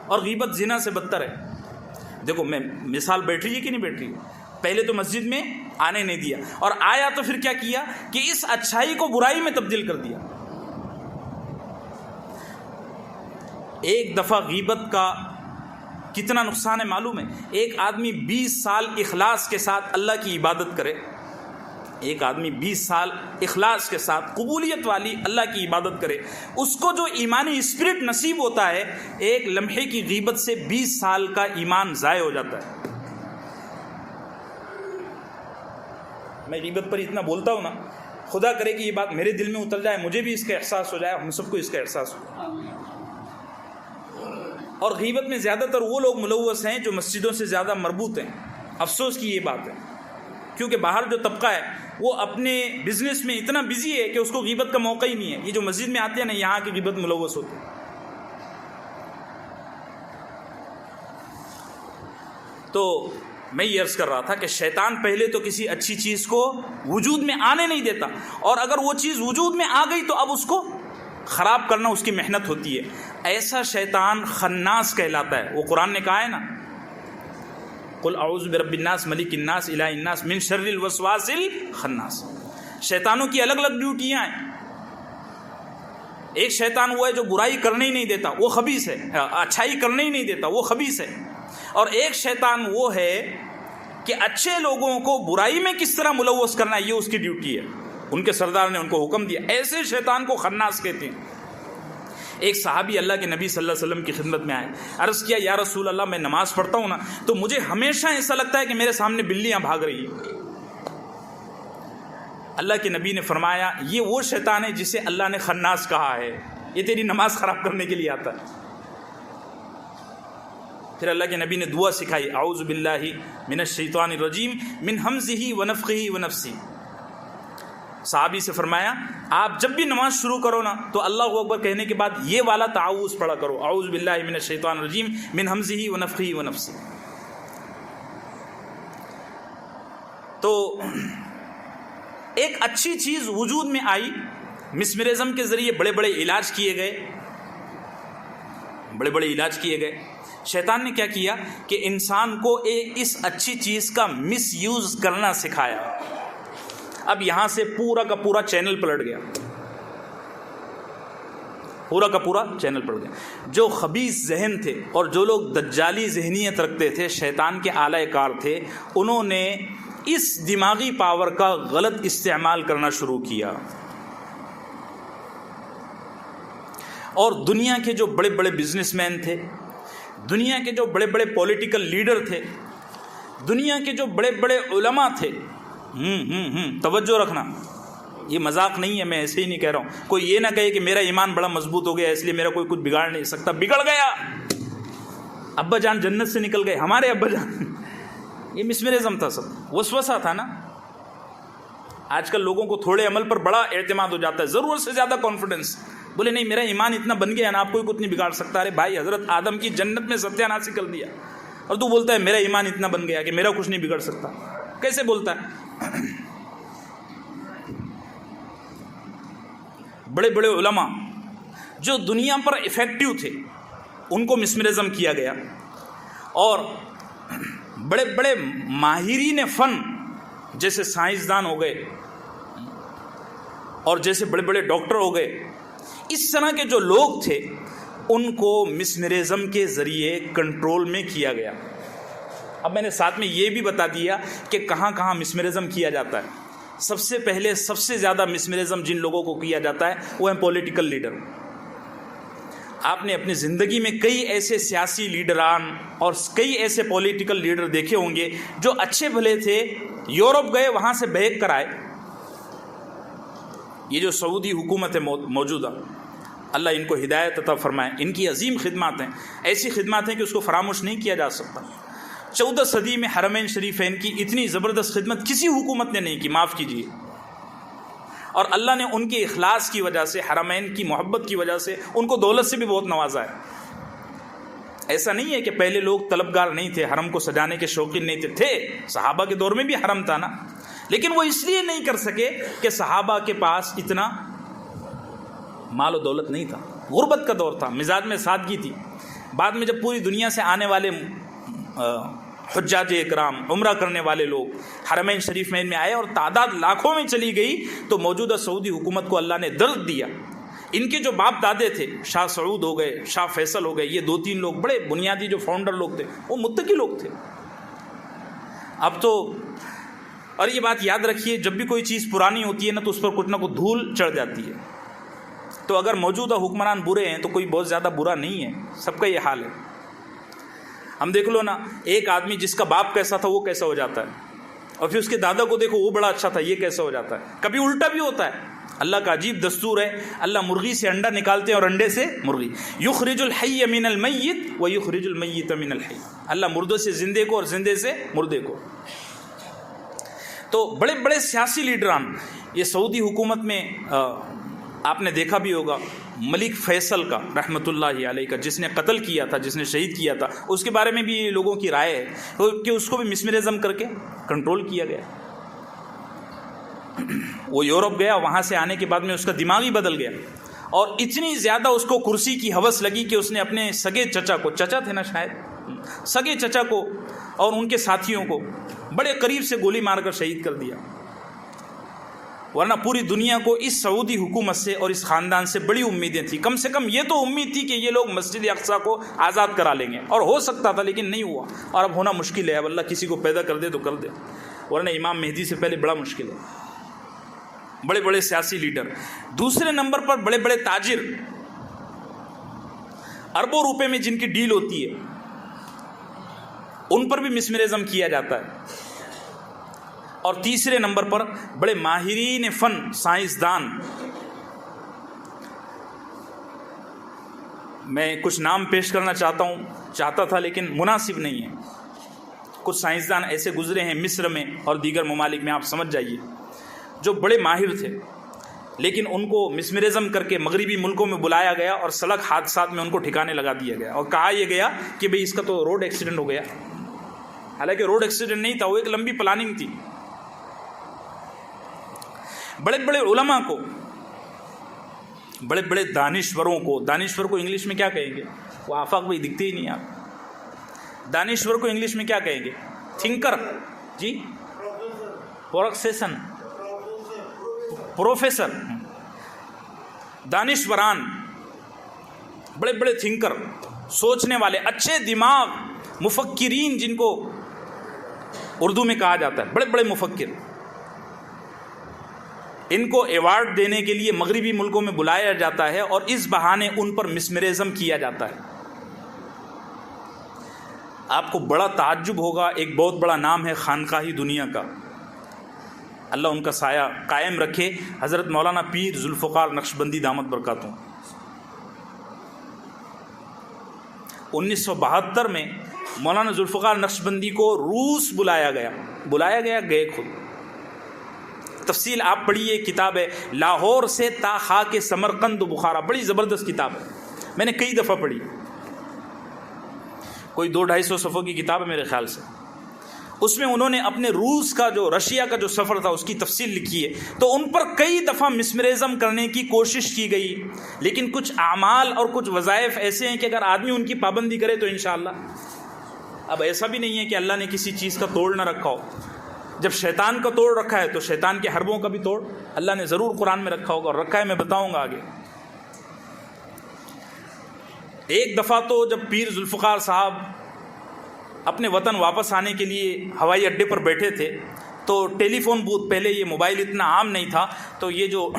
اور غیبت زنا سے بدتر ہے. دیکھو میں مثال بیٹھ رہی ہے کہ نہیں بیٹھ رہی ہے. پہلے تو مسجد میں آنے نہیں دیا, اور آیا تو پھر کیا کیا کہ اس اچھائی کو برائی میں تبدیل کر دیا. ایک دفعہ غیبت کا کتنا نقصان ہے معلوم ہے؟ ایک آدمی 20 سال اخلاص کے ساتھ اللہ کی عبادت کرے, ایک آدمی 20 سال اخلاص کے ساتھ قبولیت والی اللہ کی عبادت کرے, اس کو جو ایمانی اسپرٹ نصیب ہوتا ہے, ایک لمحے کی غیبت سے 20 سال کا ایمان ضائع ہو جاتا ہے. میں غیبت پر اتنا بولتا ہوں نا, خدا کرے کہ یہ بات میرے دل میں اتر جائے, مجھے بھی اس کا احساس ہو جائے, ہم سب کو اس کا احساس ہو. اور غیبت میں زیادہ تر وہ لوگ ملوث ہیں جو مسجدوں سے زیادہ مربوط ہیں. افسوس کی یہ بات ہے, کیونکہ باہر جو طبقہ ہے وہ اپنے بزنس میں اتنا بزی ہے کہ اس کو غیبت کا موقع ہی نہیں ہے. یہ جو مسجد میں آتے ہیں نا, یہاں کی غیبت ملوث ہوتے ہیں. تو میں یہ عرض کر رہا تھا کہ شیطان پہلے تو کسی اچھی چیز کو وجود میں آنے نہیں دیتا, اور اگر وہ چیز وجود میں آ گئی تو اب اس کو خراب کرنا اس کی محنت ہوتی ہے. ایسا شیطان خناس کہلاتا ہے. وہ قرآن نے کہا ہے نا, قل اعوذ برب الناس ملک الناس الہ الناس من شر الوسواس الخناس. شیطانوں کی الگ الگ ڈیوٹیاں ہیں. ایک شیطان وہ ہے جو برائی کرنے ہی نہیں دیتا, وہ خبیث ہے. اچھائی کرنے ہی نہیں دیتا, وہ خبیث ہے. اور ایک شیطان وہ ہے کہ اچھے لوگوں کو برائی میں کس طرح ملوث کرنا ہے, یہ اس کی ڈیوٹی ہے. ان کے سردار نے ان کو حکم دیا. ایسے شیطان کو خناس کہتے ہیں. ایک صحابی اللہ کے نبی صلی اللہ علیہ وسلم کی خدمت میں آئے, عرض کیا یا رسول اللہ, میں نماز پڑھتا ہوں نا تو مجھے ہمیشہ ایسا لگتا ہے کہ میرے سامنے بلیاں بھاگ رہی ہیں. اللہ کے نبی نے فرمایا یہ وہ شیطان ہے جسے اللہ نے خناس کہا ہے, یہ تیری نماز خراب کرنے کے لیے آتا ہے. پھر اللہ کے نبی نے دعا سکھائی, اعوذ باللہ من الشیطان الرجیم من ہمزہ ونفخہ ونفثہ. صحابی سے فرمایا آپ جب بھی نماز شروع کرو نا تو اللہ اکبر کہنے کے بعد یہ والا تعوذ پڑھا کرو, اعوذ باللہ من الشیطان الرجیم من ہمزہ ونفخہ ونفثہ. تو ایک اچھی چیز وجود میں آئی, مسمرزم کے ذریعے بڑے بڑے علاج کیے گئے, بڑے بڑے علاج کیے گئے. شیطان نے کیا کیا کہ انسان کو اس اچھی چیز کا مس یوز کرنا سکھایا. اب یہاں سے پورا کا پورا چینل پلٹ گیا, پورا کا پورا چینل پلٹ گیا. جو خبیث ذہن تھے اور جو لوگ دجالی ذہنیت رکھتے تھے, شیطان کے اعلی کار تھے, انہوں نے اس دماغی پاور کا غلط استعمال کرنا شروع کیا. اور دنیا کے جو بڑے بڑے بزنس مین تھے, دنیا کے جو بڑے بڑے پولیٹیکل لیڈر تھے, دنیا کے جو بڑے بڑے علماء تھے, توجہ رکھنا, یہ مذاق نہیں ہے, میں ایسے ہی نہیں کہہ رہا ہوں. کوئی یہ نہ کہے کہ میرا ایمان بڑا مضبوط ہو گیا اس لیے میرا کوئی کچھ بگاڑ نہیں سکتا. بگڑ گیا, ابا جان جنت سے نکل گئے, ہمارے ابا جان. یہ مسمرزم تھا, سب وسوسہ تھا نا. آج کل لوگوں کو تھوڑے عمل پر بڑا اعتماد ہو جاتا ہے, ضرورت سے زیادہ کانفیڈنس. بولے نہیں میرا ایمان اتنا بن گیا نا, آپ کوئی کچھ نہیں بگاڑ سکتا. ارے بھائی, حضرت آدم کی جنت میں ستیہ ناسی کر دیا, اور تو بولتا ہے میرا ایمان اتنا بن گیا کہ میرا کچھ نہیں بگڑ سکتا. کیسے بولتا ہے؟ بڑے بڑے علماء جو دنیا پر افیکٹو تھے ان کو مسمرزم کیا گیا, اور بڑے بڑے ماہرین فن جیسے سائنسدان ہو گئے اور جیسے بڑے بڑے ڈاکٹر ہو گئے, اس طرح کے جو لوگ تھے ان کو مسمرزم کے ذریعے کنٹرول میں کیا گیا. اب میں نے ساتھ میں یہ بھی بتا دیا کہ کہاں کہاں مسمرزم کیا جاتا ہے. سب سے پہلے سب سے زیادہ مسمرزم جن لوگوں کو کیا جاتا ہے وہ ہیں پولیٹیکل لیڈر. آپ نے اپنی زندگی میں کئی ایسے سیاسی لیڈران اور کئی ایسے پولیٹیکل لیڈر دیکھے ہوں گے جو اچھے بھلے تھے, یورپ گئے, وہاں سے بہک کر آئے. یہ جو سعودی حکومت ہے موجودہ, اللہ ان کو ہدایت عطا فرمائے, ان کی عظیم خدمات ہیں, ایسی خدمات ہیں کہ اس کو فراموش نہیں کیا جا سکتا. 14 صدی میں حرمین شریفین کی اتنی زبردست خدمت کسی حکومت نے نہیں کی, معاف کیجیے. اور اللہ نے ان کے اخلاص کی وجہ سے، حرمین کی محبت کی وجہ سے ان کو دولت سے بھی بہت نوازا ہے۔ ایسا نہیں ہے کہ پہلے لوگ طلبگار نہیں تھے، حرم کو سجانے کے شوقین نہیں تھے صحابہ کے دور میں بھی حرم تھا نا، لیکن وہ اس لیے نہیں کر سکے کہ صحابہ کے پاس اتنا مال و دولت نہیں تھا، غربت کا دور تھا، مزاج میں سادگی تھی۔ بعد میں جب پوری دنیا سے آنے والے حجاج اکرام، عمرہ کرنے والے لوگ حرمین شریف میں آئے اور تعداد لاکھوں میں چلی گئی، تو موجودہ سعودی حکومت کو اللہ نے درد دیا۔ ان کے جو باپ دادے تھے، شاہ سعود ہو گئے، شاہ فیصل ہو گئے، یہ 2-3 لوگ بڑے بنیادی جو فاؤنڈر لوگ تھے وہ متقی لوگ تھے۔ اب تو، اور یہ بات یاد رکھیے، جب بھی کوئی چیز پرانی ہوتی ہے نا تو اس پر کچھ نہ کچھ دھول چڑھ جاتی ہے۔ تو اگر موجودہ حکمران برے ہیں تو کوئی بہت زیادہ برا نہیں ہے، سب کا یہ حال ہے۔ ہم دیکھ لو نا، ایک آدمی جس کا باپ کیسا تھا وہ کیسا ہو جاتا ہے، اور پھر اس کے دادا کو دیکھو وہ بڑا اچھا تھا، یہ کیسا ہو جاتا ہے۔ کبھی الٹا بھی ہوتا ہے، اللہ کا عجیب دستور ہے، اللہ مرغی سے انڈا نکالتے ہیں اور انڈے سے مرغی۔ یخرج الحی من المیت و یخرج المیت من الحی، اللہ مردوں سے زندے کو اور زندے سے مردے کو۔ تو بڑے بڑے سیاسی لیڈران، یہ سعودی حکومت میں آپ نے دیکھا بھی ہوگا، ملک فیصل کا رحمۃ اللہ علیہ کا، جس نے قتل کیا تھا، جس نے شہید کیا تھا، اس کے بارے میں بھی لوگوں کی رائے ہے کہ اس کو بھی مسمرزم کر کے کنٹرول کیا گیا۔ وہ یورپ گیا، وہاں سے آنے کے بعد میں اس کا دماغ ہی بدل گیا، اور اتنی زیادہ اس کو کرسی کی ہوس لگی کہ اس نے اپنے سگے چچا کو، چچا تھے نا شاید، سگے چچا کو اور ان کے ساتھیوں کو بڑے قریب سے گولی مار کر شہید کر دیا۔ ورنہ پوری دنیا کو اس سعودی حکومت سے اور اس خاندان سے بڑی امیدیں تھیں، کم سے کم یہ تو امید تھی کہ یہ لوگ مسجد اقصیٰ کو آزاد کرا لیں گے، اور ہو سکتا تھا لیکن نہیں ہوا، اور اب ہونا مشکل ہے۔ اب اللہ کسی کو پیدا کر دے تو کر دے، ورنہ امام مہدی سے پہلے بڑا مشکل ہے۔ بڑے بڑے سیاسی لیڈر، دوسرے نمبر پر بڑے بڑے تاجر، اربوں روپے میں جن کی ڈیل ہوتی ہے، ان پر بھی مسمرزم کیا جاتا ہے۔ اور تیسرے نمبر پر بڑے ماہرین فن، سائنسدان، میں کچھ نام پیش کرنا چاہتا تھا لیکن مناسب نہیں ہے۔ کچھ سائنسدان ایسے گزرے ہیں مصر میں اور دیگر ممالک میں، آپ سمجھ جائیے، جو بڑے ماہر تھے، لیکن ان کو مسمرزم کر کے مغربی ملکوں میں بلایا گیا اور سڑک حادثات میں ان کو ٹھکانے لگا دیا گیا، اور کہا یہ گیا کہ بھئی اس کا تو روڈ ایکسیڈنٹ ہو گیا، حالانکہ روڈ ایکسیڈنٹ نہیں تھا، وہ ایک لمبی پلاننگ تھی۔ بڑے بڑے علماء کو، بڑے بڑے دانشوروں کو، دانشور کو انگلش میں کیا کہیں گے؟ وہ آفاق بھائی دکھتے ہی نہیں آپ، دانشور کو انگلش میں کیا کہیں گے؟ تھنکر، جی، پروفیسر، دانشوران، بڑے بڑے تھنکر، سوچنے والے، اچھے دماغ، مفکرین جن کو اردو میں کہا جاتا ہے، بڑے بڑے مفکر، ان کو ایوارڈ دینے کے لیے مغربی ملکوں میں بلایا جاتا ہے، اور اس بہانے ان پر مسمرزم کیا جاتا ہے۔ آپ کو بڑا تعجب ہوگا، ایک بہت بڑا نام ہے خانقاہی دنیا کا، اللہ ان کا سایہ قائم رکھے، حضرت مولانا پیر ذوالفقار نقشبندی دامت برکاتہ۔ 1972 میں مولانا ذوالفقار نقشبندی کو روس بلایا گیا، گئے خود۔ تفصیل آپ پڑھیے، کتاب ہے لاہور سے تا خاک سمرقند و بخارا، بڑی زبردست کتاب ہے، میں نے کئی دفعہ پڑھی، کوئی 200-250 صفحوں کی کتاب ہے میرے خیال سے۔ اس میں انہوں نے اپنے روس کا جو، رشیا کا جو سفر تھا اس کی تفصیل لکھی ہے، تو ان پر کئی دفعہ مسمرزم کرنے کی کوشش کی گئی، لیکن کچھ اعمال اور کچھ وظائف ایسے ہیں کہ اگر آدمی ان کی پابندی کرے تو انشاءاللہ۔ اب ایسا بھی نہیں ہے کہ اللہ نے کسی چیز کا توڑ نہ رکھا ہو، جب شیطان کا توڑ رکھا ہے تو شیطان کے حربوں کا بھی توڑ اللہ نے ضرور قرآن میں رکھا ہوگا، اور رکھا ہے، میں بتاؤں گا آگے۔ ایک دفعہ تو جب پیر ذوالفقار صاحب اپنے وطن واپس آنے کے لیے ہوائی اڈے پر بیٹھے تھے، تو ٹیلی فون بوتھ، پہلے یہ موبائل اتنا عام نہیں تھا، تو یہ جو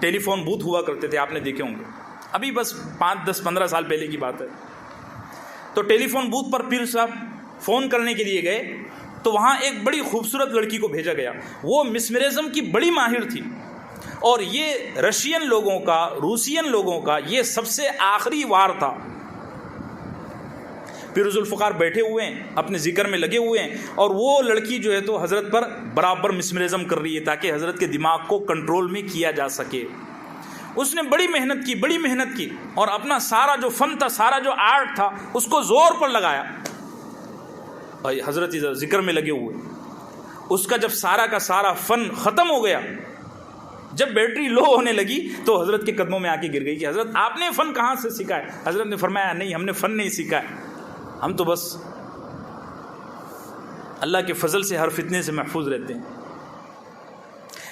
ٹیلی فون بوتھ ہوا کرتے تھے آپ نے دیکھے ہوں گے، ابھی بس 5, 10, 15 سال پہلے کی بات ہے، تو ٹیلی فون بوتھ پر پیر صاحب فون کرنے کے لیے گئے، تو وہاں ایک بڑی خوبصورت لڑکی کو بھیجا گیا، وہ مسمرزم کی بڑی ماہر تھی، اور یہ رشین لوگوں کا، روسین لوگوں کا یہ سب سے آخری وار تھا۔ پیر ذوالفقار بیٹھے ہوئے ہیں, اپنے ذکر میں لگے ہوئے ہیں, اور وہ لڑکی جو ہے تو حضرت پر برابر مسمرزم کر رہی ہے تاکہ حضرت کے دماغ کو کنٹرول میں کیا جا سکے. اس نے بڑی محنت کی اور اپنا سارا جو فن تھا, سارا جو آرٹ تھا, اس کو زور پر لگایا. بھائی حضرت ذکر میں لگے ہوئے, اس کا جب سارا کا سارا فن ختم ہو گیا, جب بیٹری لو ہونے لگی تو حضرت کے قدموں میں آ کے گر گئی کہ حضرت آپ نے فن کہاں سے سیکھا ہے؟ حضرت نے فرمایا نہیں, ہم نے فن نہیں سیکھا ہے, ہم تو بس اللہ کے فضل سے ہر فتنے سے محفوظ رہتے ہیں.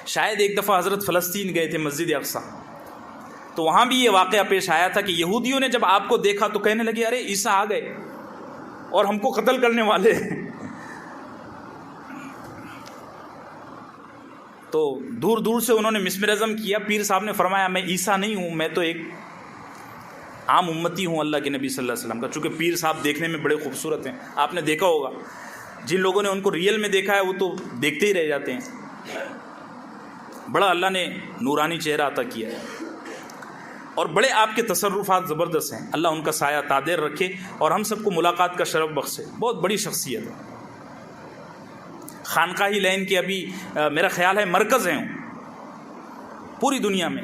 شاید ایک دفعہ حضرت فلسطین گئے تھے, مسجد اقصیٰ, تو وہاں بھی یہ واقعہ پیش آیا تھا کہ یہودیوں نے جب آپ کو دیکھا تو کہنے لگے ارے عیسیٰ آ گئے اور ہم کو قتل کرنے والے. تو دور دور سے انہوں نے مسمرزم کیا. پیر صاحب نے فرمایا میں عیسیٰ نہیں ہوں, میں تو ایک عام امتی ہوں اللہ کے نبی صلی اللہ علیہ وسلم کا. چونکہ پیر صاحب دیکھنے میں بڑے خوبصورت ہیں, آپ نے دیکھا ہوگا, جن لوگوں نے ان کو ریئل میں دیکھا ہے وہ تو دیکھتے ہی رہ جاتے ہیں. بڑا اللہ نے نورانی چہرہ عطا کیا ہے اور بڑے آپ کے تصرفات زبردست ہیں. اللہ ان کا سایہ تادیر رکھے اور ہم سب کو ملاقات کا شرف بخشے. بہت بڑی شخصیت ہے. خانقاہ لین کے ابھی میرا خیال ہے مرکز ہیں پوری دنیا میں.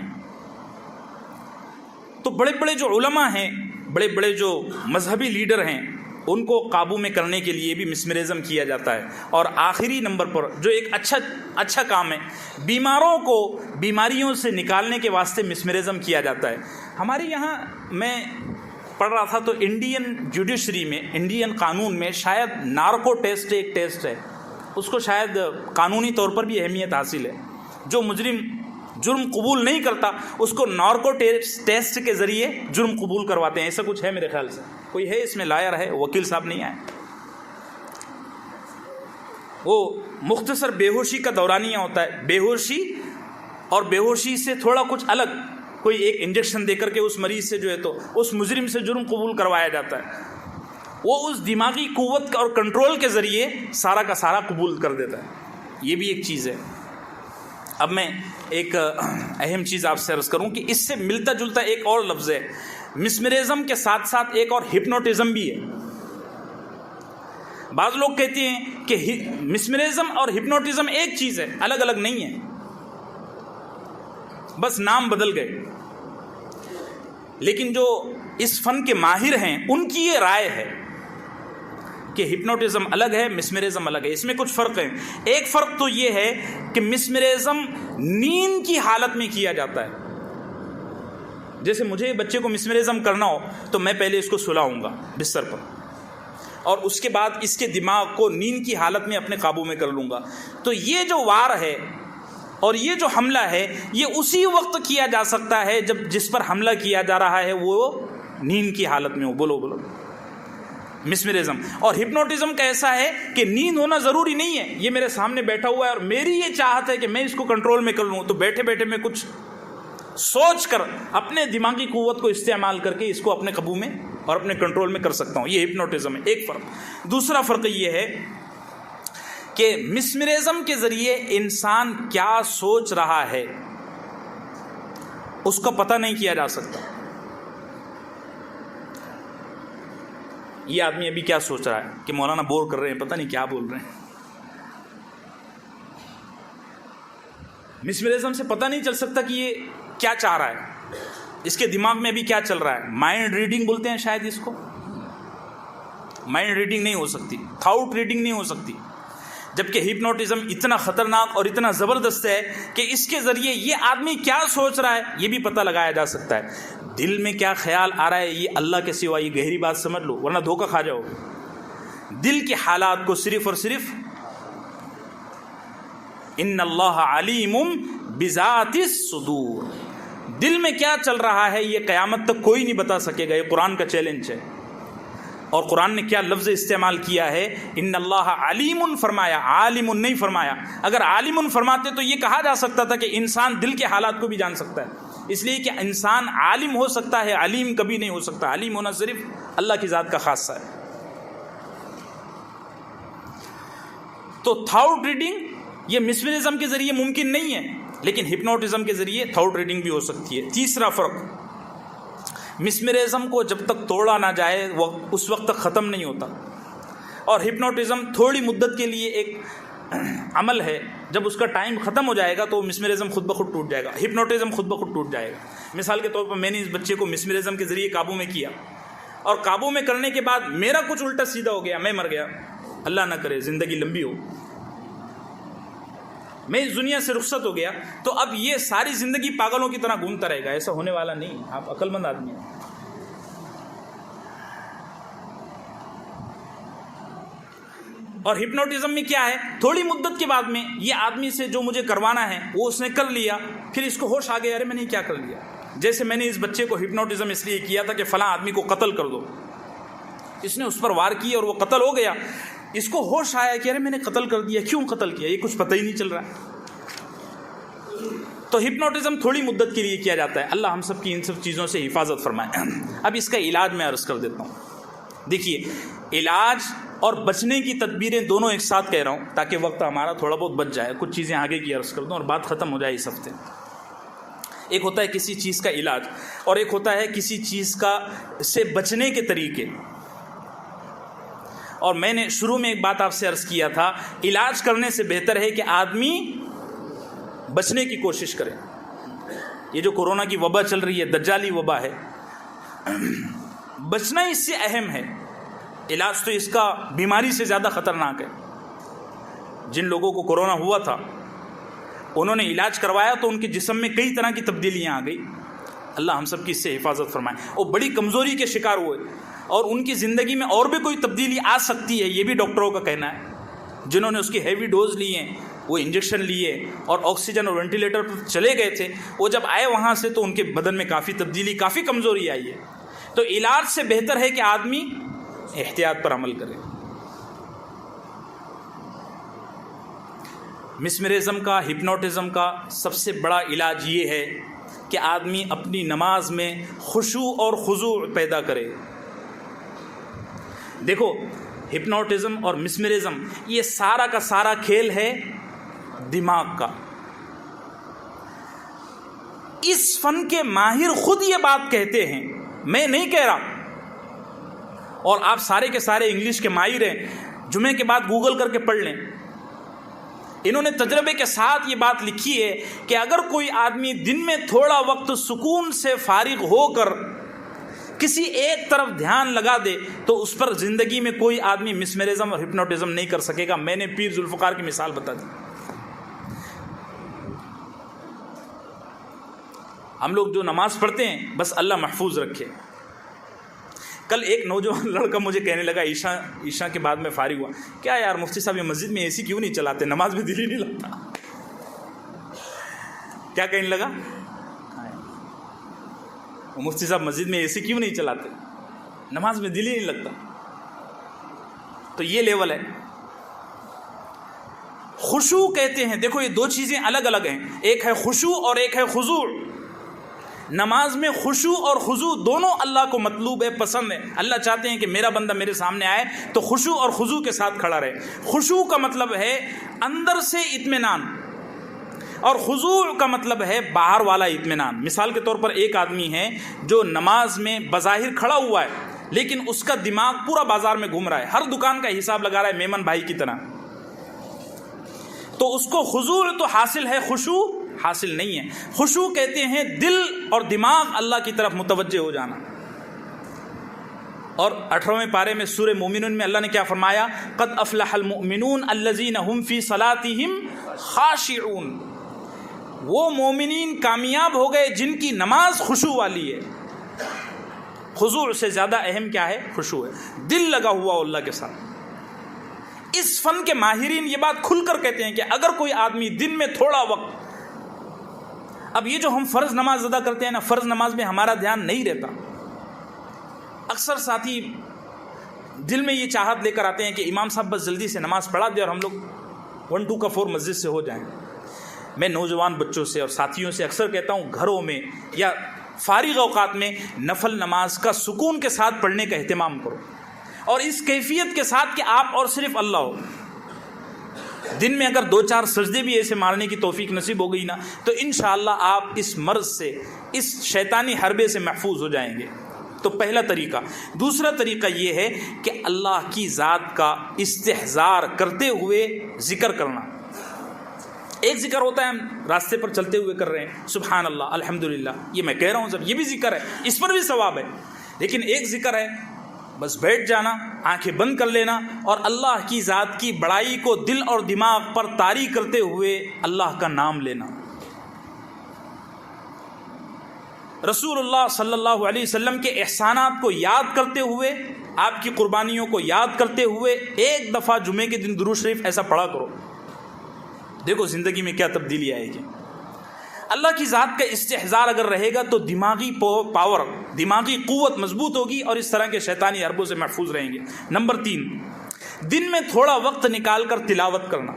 تو بڑے بڑے جو علماء ہیں, بڑے بڑے جو مذہبی لیڈر ہیں, ان کو قابو میں کرنے کے لیے بھی مسمرزم کیا جاتا ہے. اور آخری نمبر پر جو ایک اچھا کام ہے, بیماروں کو بیماریوں سے نکالنے کے واسطے مسمرزم کیا جاتا ہے. ہمارے یہاں میں پڑھ رہا تھا تو انڈین جوڈیشری میں, انڈین قانون میں شاید نارکو ٹیسٹ ایک ٹیسٹ ہے, اس کو شاید قانونی طور پر بھی اہمیت حاصل ہے. جو مجرم جرم قبول نہیں کرتا اس کو نارکو ٹیسٹ کے ذریعے جرم قبول کرواتے ہیں. ایسا کچھ ہے میرے خیال سے, کوئی ہے اس میں لائر ہے, وکیل صاحب نہیں آئے. وہ مختصر بے ہوشی کا دورانیہ ہوتا ہے, بے ہوشی اور بے ہوشی سے تھوڑا کچھ الگ, کوئی ایک انجیکشن دے کر کے اس مریض سے جو ہے تو اس مجرم سے جرم قبول کروایا جاتا ہے. وہ اس دماغی قوت اور کنٹرول کے ذریعے سارا کا سارا قبول کر دیتا ہے. یہ بھی ایک چیز ہے. اب میں ایک اہم چیز آپ سے عرض کروں کہ اس سے ملتا جلتا ایک اور لفظ ہے. مسمرزم کے ساتھ ساتھ ایک اور ہپنوٹزم بھی ہے. بعض لوگ کہتے ہیں کہ مسمرزم اور ہپنوٹزم ایک چیز ہے, الگ الگ نہیں ہے, بس نام بدل گئے. لیکن جو اس فن کے ماہر ہیں ان کی یہ رائے ہے کہ ہپنوٹزم الگ ہے, مسمرزم الگ ہے. اس میں کچھ فرق ہیں. ایک فرق تو یہ ہے کہ مسمرزم نیند کی حالت میں کیا جاتا ہے. جیسے مجھے بچے کو مسمرزم کرنا ہو تو میں پہلے اس کو سلاؤں گا بستر پر, اور اس کے بعد اس کے دماغ کو نیند کی حالت میں اپنے قابو میں کر لوں گا. تو یہ جو وار ہے اور یہ جو حملہ ہے یہ اسی وقت کیا جا سکتا ہے جب جس پر حملہ کیا جا رہا ہے وہ نیند کی حالت میں ہو. بولو مسمرزم. اور ہپنوٹزم کا ایسا ہے کہ نیند ہونا ضروری نہیں ہے, یہ میرے سامنے بیٹھا ہوا ہے اور میری یہ چاہت ہے کہ میں اس کو کنٹرول میں کر لوں, تو بیٹھے بیٹھے میں کچھ سوچ کر اپنے دماغی قوت کو استعمال کر کے اس کو اپنے قابو میں اور اپنے کنٹرول میں کر سکتا ہوں. یہ ہپنوٹزم ہے. ایک فرق. دوسرا فرق یہ ہے کہ مسمرزم کے ذریعے انسان کیا سوچ رہا ہے اس کا پتہ نہیں کیا جا سکتا. یہ آدمی ابھی کیا سوچ رہا ہے کہ مولانا بور کر رہے ہیں, پتہ نہیں کیا بول رہے ہیں. مسمرزم سے پتہ نہیں چل سکتا کہ یہ کیا چاہ رہا ہے, اس کے دماغ میں ابھی کیا چل رہا ہے. مائنڈ ریڈنگ بولتے ہیں شاید اس کو. مائنڈ ریڈنگ نہیں ہو سکتی, تھاؤٹ ریڈنگ نہیں ہو سکتی. جبکہ ہپنوٹزم اتنا خطرناک اور اتنا زبردست ہے کہ اس کے ذریعے یہ آدمی کیا سوچ رہا ہے یہ بھی پتہ لگایا جا سکتا ہے. دل میں کیا خیال آ رہا ہے یہ اللہ کے سوا, یہ گہری بات سمجھ لو ورنہ دھوکہ کھا جاؤ. دل کے حالات کو صرف اور صرف ان اللہ علیم بذات الصدور, دل میں کیا چل رہا ہے یہ قیامت تک کوئی نہیں بتا سکے گا. یہ قرآن کا چیلنج ہے. اور قرآن نے کیا لفظ استعمال کیا ہے, ان اللہ علیم فرمایا, عالم نہیں فرمایا. اگر عالم فرماتے تو یہ کہا جا سکتا تھا کہ انسان دل کے حالات کو بھی جان سکتا ہے, اس لیے کہ انسان عالم ہو سکتا ہے, علیم کبھی نہیں ہو سکتا. علیم ہونا صرف اللہ کی ذات کا خاصہ ہے. تو تھاؤٹ ریڈنگ یہ مسمرزم کے ذریعے ممکن نہیں ہے, لیکن ہپنوٹزم کے ذریعے تھاؤٹ ریڈنگ بھی ہو سکتی ہے. تیسرا فرق, مسمرزم کو جب تک توڑا نہ جائے وہ اس وقت تک ختم نہیں ہوتا. اور ہپنوٹزم تھوڑی مدت کے لیے ایک عمل ہے، جب اس کا ٹائم ختم ہو جائے گا تو مسمرزم خود بخود ٹوٹ جائے گا، ہپنوٹزم خود بخود ٹوٹ جائے گا. مثال کے طور پر میں نے اس بچے کو مسمرزم کے ذریعے قابو میں کیا، اور قابو میں کرنے کے بعد میرا کچھ الٹا سیدھا ہو گیا، میں مر گیا، اللہ نہ کرے زندگی لمبی ہو، میں اس دنیا سے رخصت ہو گیا، تو اب یہ ساری زندگی پاگلوں کی طرح گھومتا رہے گا. ایسا ہونے والا نہیں. آپ عقل مند آدمی ہیں. اور ہپنوٹزم میں کیا ہے، تھوڑی مدت کے بعد میں یہ آدمی سے جو مجھے کروانا ہے وہ اس نے کر لیا، پھر اس کو ہوش آ گیا، ارے میں نے کیا کر لیا. جیسے میں نے اس بچے کو ہپنوٹزم اس لیے کیا تھا کہ فلاں آدمی کو قتل کر دو، اس نے اس پر وار کی اور وہ قتل ہو گیا. اس کو ہوش آیا کہ ارے میں نے قتل کر دیا، کیوں قتل کیا، یہ کچھ پتہ ہی نہیں چل رہا. تو ہپنوٹزم تھوڑی مدت کے لیے کیا جاتا ہے. اللہ ہم سب کی ان سب چیزوں سے حفاظت فرمائے. اب اس کا علاج میں عرض کر دیتا ہوں. دیکھیے، علاج اور بچنے کی تدبیریں دونوں ایک ساتھ کہہ رہا ہوں تاکہ وقت ہمارا تھوڑا بہت بچ جائے. کچھ چیزیں آگے کی عرض کر دوں اور بات ختم ہو جائے اس ہفتے. ایک ہوتا ہے کسی چیز کا علاج اور ایک ہوتا ہے کسی چیز کا سے بچنے کے طریقے. اور میں نے شروع میں ایک بات آپ سے عرض کیا تھا، علاج کرنے سے بہتر ہے کہ آدمی بچنے کی کوشش کرے. یہ جو کورونا کی وبا چل رہی ہے، دجالی وبا ہے، بچنا اس سے اہم ہے. علاج تو اس کا بیماری سے زیادہ خطرناک ہے. جن لوگوں کو کورونا ہوا تھا انہوں نے علاج کروایا تو ان کے جسم میں کئی طرح کی تبدیلیاں آ گئی. اللہ ہم سب کی اس سے حفاظت فرمائے. اور بڑی کمزوری کے شکار ہوئے اور ان کی زندگی میں اور بھی کوئی تبدیلی آ سکتی ہے، یہ بھی ڈاکٹروں کا کہنا ہے. جنہوں نے اس کی ہیوی ڈوز لی ہیں، وہ انجیکشن لیے اور آکسیجن اور وینٹیلیٹر پر چلے گئے تھے، وہ جب آئے وہاں سے تو ان کے بدن میں کافی تبدیلی، کافی کمزوری آئی ہے. تو علاج سے بہتر ہے کہ آدمی احتیاط پر عمل کرے. مسمرزم کا، ہپنوٹزم کا سب سے بڑا علاج یہ ہے کہ آدمی اپنی نماز میں خشوع اور خضوع پیدا کرے. دیکھو، ہپنوٹزم اور مسمرزم یہ سارا کا سارا کھیل ہے دماغ کا. اس فن کے ماہر خود یہ بات کہتے ہیں، میں نہیں کہہ رہا. اور آپ سارے کے سارے انگلش کے ماہر ہیں، جمعے کے بعد گوگل کر کے پڑھ لیں. انہوں نے تجربے کے ساتھ یہ بات لکھی ہے کہ اگر کوئی آدمی دن میں تھوڑا وقت سکون سے فارغ ہو کر کسی ایک طرف دھیان لگا دے تو اس پر زندگی میں کوئی آدمی مسمرزم اور ہپنوٹزم نہیں کر سکے گا. میں نے پیر ذوالفقار کی مثال بتا دی. ہم لوگ جو نماز پڑھتے ہیں بس اللہ محفوظ رکھے. کل ایک نوجوان لڑکا مجھے کہنے لگا عشاء کے بعد میں فارغ ہوا، کیا یار مفتی صاحب یہ مسجد میں اے سی کیوں نہیں چلاتے، نماز میں دل ہی نہیں لگتا. کیا کہنے لگا، مفتی صاحب مسجد میں اے سی کیوں نہیں چلاتے، نماز میں دل ہی نہیں لگتا. تو یہ لیول ہے. خشوع کہتے ہیں، دیکھو یہ دو چیزیں الگ الگ ہیں، ایک ہے خشوع اور ایک ہے خضوع. نماز میں خشوع اور خضوع دونوں اللہ کو مطلوب ہے، پسند ہے. اللہ چاہتے ہیں کہ میرا بندہ میرے سامنے آئے تو خشوع اور خضوع کے ساتھ کھڑا رہے. خشوع کا مطلب ہے اندر سے اطمینان اور خضوع کا مطلب ہے باہر والا اطمینان. مثال کے طور پر ایک آدمی ہے جو نماز میں بظاہر کھڑا ہوا ہے لیکن اس کا دماغ پورا بازار میں گھوم رہا ہے، ہر دکان کا حساب لگا رہا ہے میمن بھائی کی طرح، تو اس کو خضوع تو حاصل ہے، خشوع حاصل نہیں ہے. خشوع کہتے ہیں دل اور دماغ اللہ کی طرف متوجہ ہو جانا. اور 18ویں پارے میں سورہ مومنون میں اللہ نے کیا فرمایا، قد افلح المؤمنون الذین هم فی صلاتہم خاشعون. وہ مومنین کامیاب ہو گئے جن کی نماز خشوع والی ہے. خضوع سے زیادہ اہم کیا ہے، خشوع ہے، دل لگا ہوا ہو اللہ کے ساتھ. اس فن کے ماہرین یہ بات کھل کر کہتے ہیں کہ اگر کوئی آدمی دن میں تھوڑا وقت، اب یہ جو ہم فرض نماز ادا کرتے ہیں نا، فرض نماز میں ہمارا دھیان نہیں رہتا. اکثر ساتھی دل میں یہ چاہت لے کر آتے ہیں کہ امام صاحب بس جلدی سے نماز پڑھا دے اور ہم لوگ 1 2 کا 4 مسجد سے ہو جائیں. میں نوجوان بچوں سے اور ساتھیوں سے اکثر کہتا ہوں گھروں میں یا فارغ اوقات میں نفل نماز کا سکون کے ساتھ پڑھنے کا اہتمام کرو، اور اس کیفیت کے ساتھ کہ آپ اور صرف اللہ ہو. دن میں اگر 2 4 سجدے بھی ایسے مارنے کی توفیق نصیب ہو گئی نا تو انشاءاللہ آپ اس مرض سے، اس شیطانی حربے سے محفوظ ہو جائیں گے. تو پہلا طریقہ. دوسرا طریقہ یہ ہے کہ اللہ کی ذات کا استحضار کرتے ہوئے ذکر کرنا. ایک ذکر ہوتا ہے ہم راستے پر چلتے ہوئے کر رہے ہیں سبحان اللہ الحمدللہ، یہ میں کہہ رہا ہوں سب، یہ بھی ذکر ہے، اس پر بھی ثواب ہے. لیکن ایک ذکر ہے بس بیٹھ جانا، آنکھیں بند کر لینا اور اللہ کی ذات کی بڑائی کو دل اور دماغ پر طاری کرتے ہوئے اللہ کا نام لینا. رسول اللہ صلی اللہ علیہ وسلم کے احسانات کو یاد کرتے ہوئے، آپ کی قربانیوں کو یاد کرتے ہوئے ایک دفعہ جمعے کے دن درود شریف ایسا پڑھا کرو. دیکھو زندگی میں کیا تبدیلی آئے گی. اللہ کی ذات کا استحضار اگر رہے گا تو دماغی پاور، دماغی قوت مضبوط ہوگی اور اس طرح کے شیطانی حربوں سے محفوظ رہیں گے. نمبر 3، دن میں تھوڑا وقت نکال کر تلاوت کرنا.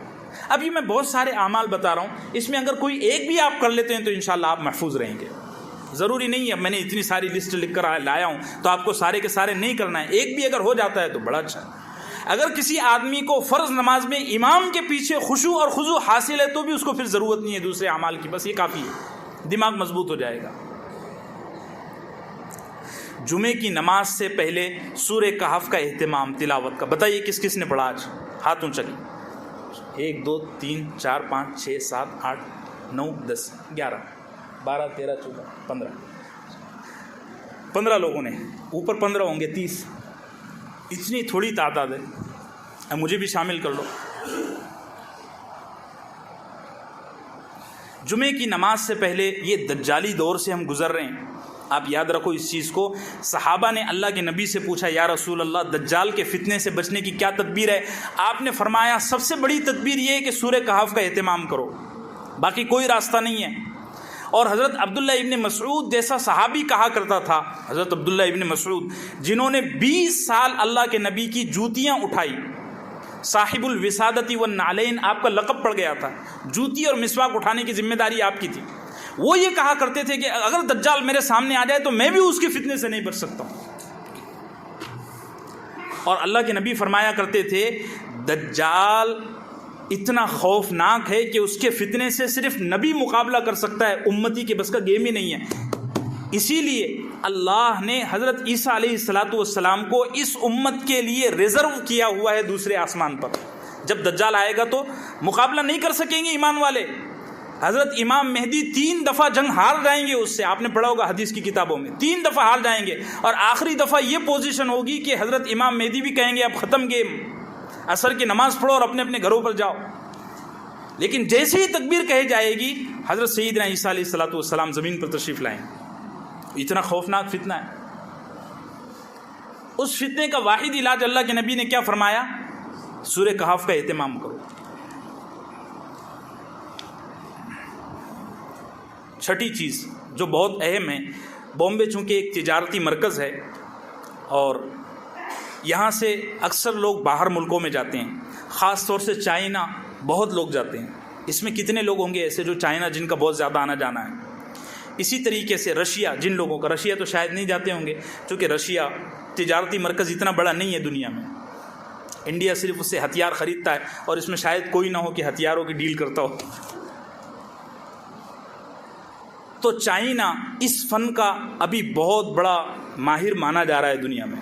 اب یہ میں بہت سارے اعمال بتا رہا ہوں، اس میں اگر کوئی ایک بھی آپ کر لیتے ہیں تو انشاءاللہ آپ محفوظ رہیں گے. ضروری نہیں ہے میں نے اتنی ساری لسٹ لکھ کر لایا ہوں تو آپ کو سارے کے سارے نہیں کرنا ہے. ایک بھی اگر ہو جاتا ہے تو بڑا اچھا ہے. اگر کسی آدمی کو فرض نماز میں امام کے پیچھے خشوع اور خضوع حاصل ہے تو بھی اس کو پھر ضرورت نہیں ہے دوسرے اعمال کی، بس یہ کافی ہے، دماغ مضبوط ہو جائے گا. جمعے کی نماز سے پہلے سورہ کہف کا اہتمام تلاوت کا. بتائیے کس کس نے پڑھا آج؟ ہاتھ اونچا کیجیے. 1 2 3 4 5 6 7 8 9 10 11 12 13 14 15 15 لوگوں نے، اوپر 15 ہوں گے 30. اتنی تھوڑی تعداد ہے، اب مجھے بھی شامل کر لو. جمعے کی نماز سے پہلے یہ دجالی دور سے ہم گزر رہے ہیں. آپ یاد رکھو اس چیز کو. صحابہ نے اللہ کے نبی سے پوچھا یا رسول اللہ دجال کے فتنے سے بچنے کی کیا تدبیر ہے؟ آپ نے فرمایا سب سے بڑی تدبیر یہ ہے کہ سورہ کہف کا اہتمام کرو، باقی کوئی راستہ نہیں ہے. اور حضرت عبداللہ ابن مسعود جیسا صحابی کہا کرتا تھا، حضرت عبداللہ ابن مسعود جنہوں نے 20 سال اللہ کے نبی کی جوتیاں اٹھائی، صاحب الوسادتی والنعلین آپ کا لقب پڑ گیا تھا، جوتی اور مسواک اٹھانے کی ذمہ داری آپ کی تھی. وہ یہ کہا کرتے تھے کہ اگر دجال میرے سامنے آ جائے تو میں بھی اس کے فتنے سے نہیں بچ سکتا ہوں. اور اللہ کے نبی فرمایا کرتے تھے دجال اتنا خوفناک ہے کہ اس کے فتنے سے صرف نبی مقابلہ کر سکتا ہے، امتی کے بس کا گیم ہی نہیں ہے. اسی لیے اللہ نے حضرت عیسیٰ علیہ السلام کو اس امت کے لیے ریزرو کیا ہوا ہے دوسرے آسمان پر. جب دجال آئے گا تو مقابلہ نہیں کر سکیں گے ایمان والے. حضرت امام مہدی 3 دفعہ جنگ ہار جائیں گے اس سے، آپ نے پڑھا ہوگا حدیث کی کتابوں میں، 3 دفعہ ہار جائیں گے اور آخری دفعہ یہ پوزیشن ہوگی کہ حضرت امام مہدی بھی کہیں گے اب ختم گیم، عصر کی نماز پڑھو اور اپنے اپنے گھروں پر جاؤ. لیکن جیسے ہی تکبیر کہی جائے گی حضرت سیدنا عیسیٰ علیہ السلام زمین پر تشریف لائیں. اتنا خوفناک فتنہ ہے. اس فتنے کا واحد علاج اللہ کے نبی نے کیا فرمایا؟ سورہ کہف کا اہتمام کرو. چھٹی چیز جو بہت اہم ہے، بامبے چونکہ ایک تجارتی مرکز ہے اور یہاں سے اکثر لوگ باہر ملکوں میں جاتے ہیں، خاص طور سے چائنا بہت لوگ جاتے ہیں. اس میں کتنے لوگ ہوں گے ایسے جو چائنا جن کا بہت زیادہ آنا جانا ہے. اسی طریقے سے رشیا جن لوگوں کا، رشیا تو شاید نہیں جاتے ہوں گے چونکہ رشیا تجارتی مرکز اتنا بڑا نہیں ہے دنیا میں. انڈیا صرف اس سے ہتھیار خریدتا ہے اور اس میں شاید کوئی نہ ہو کہ ہتھیاروں کی ڈیل کرتا ہو. تو چائنا اس فن کا ابھی بہت بڑا ماہر مانا جا رہا ہے دنیا میں.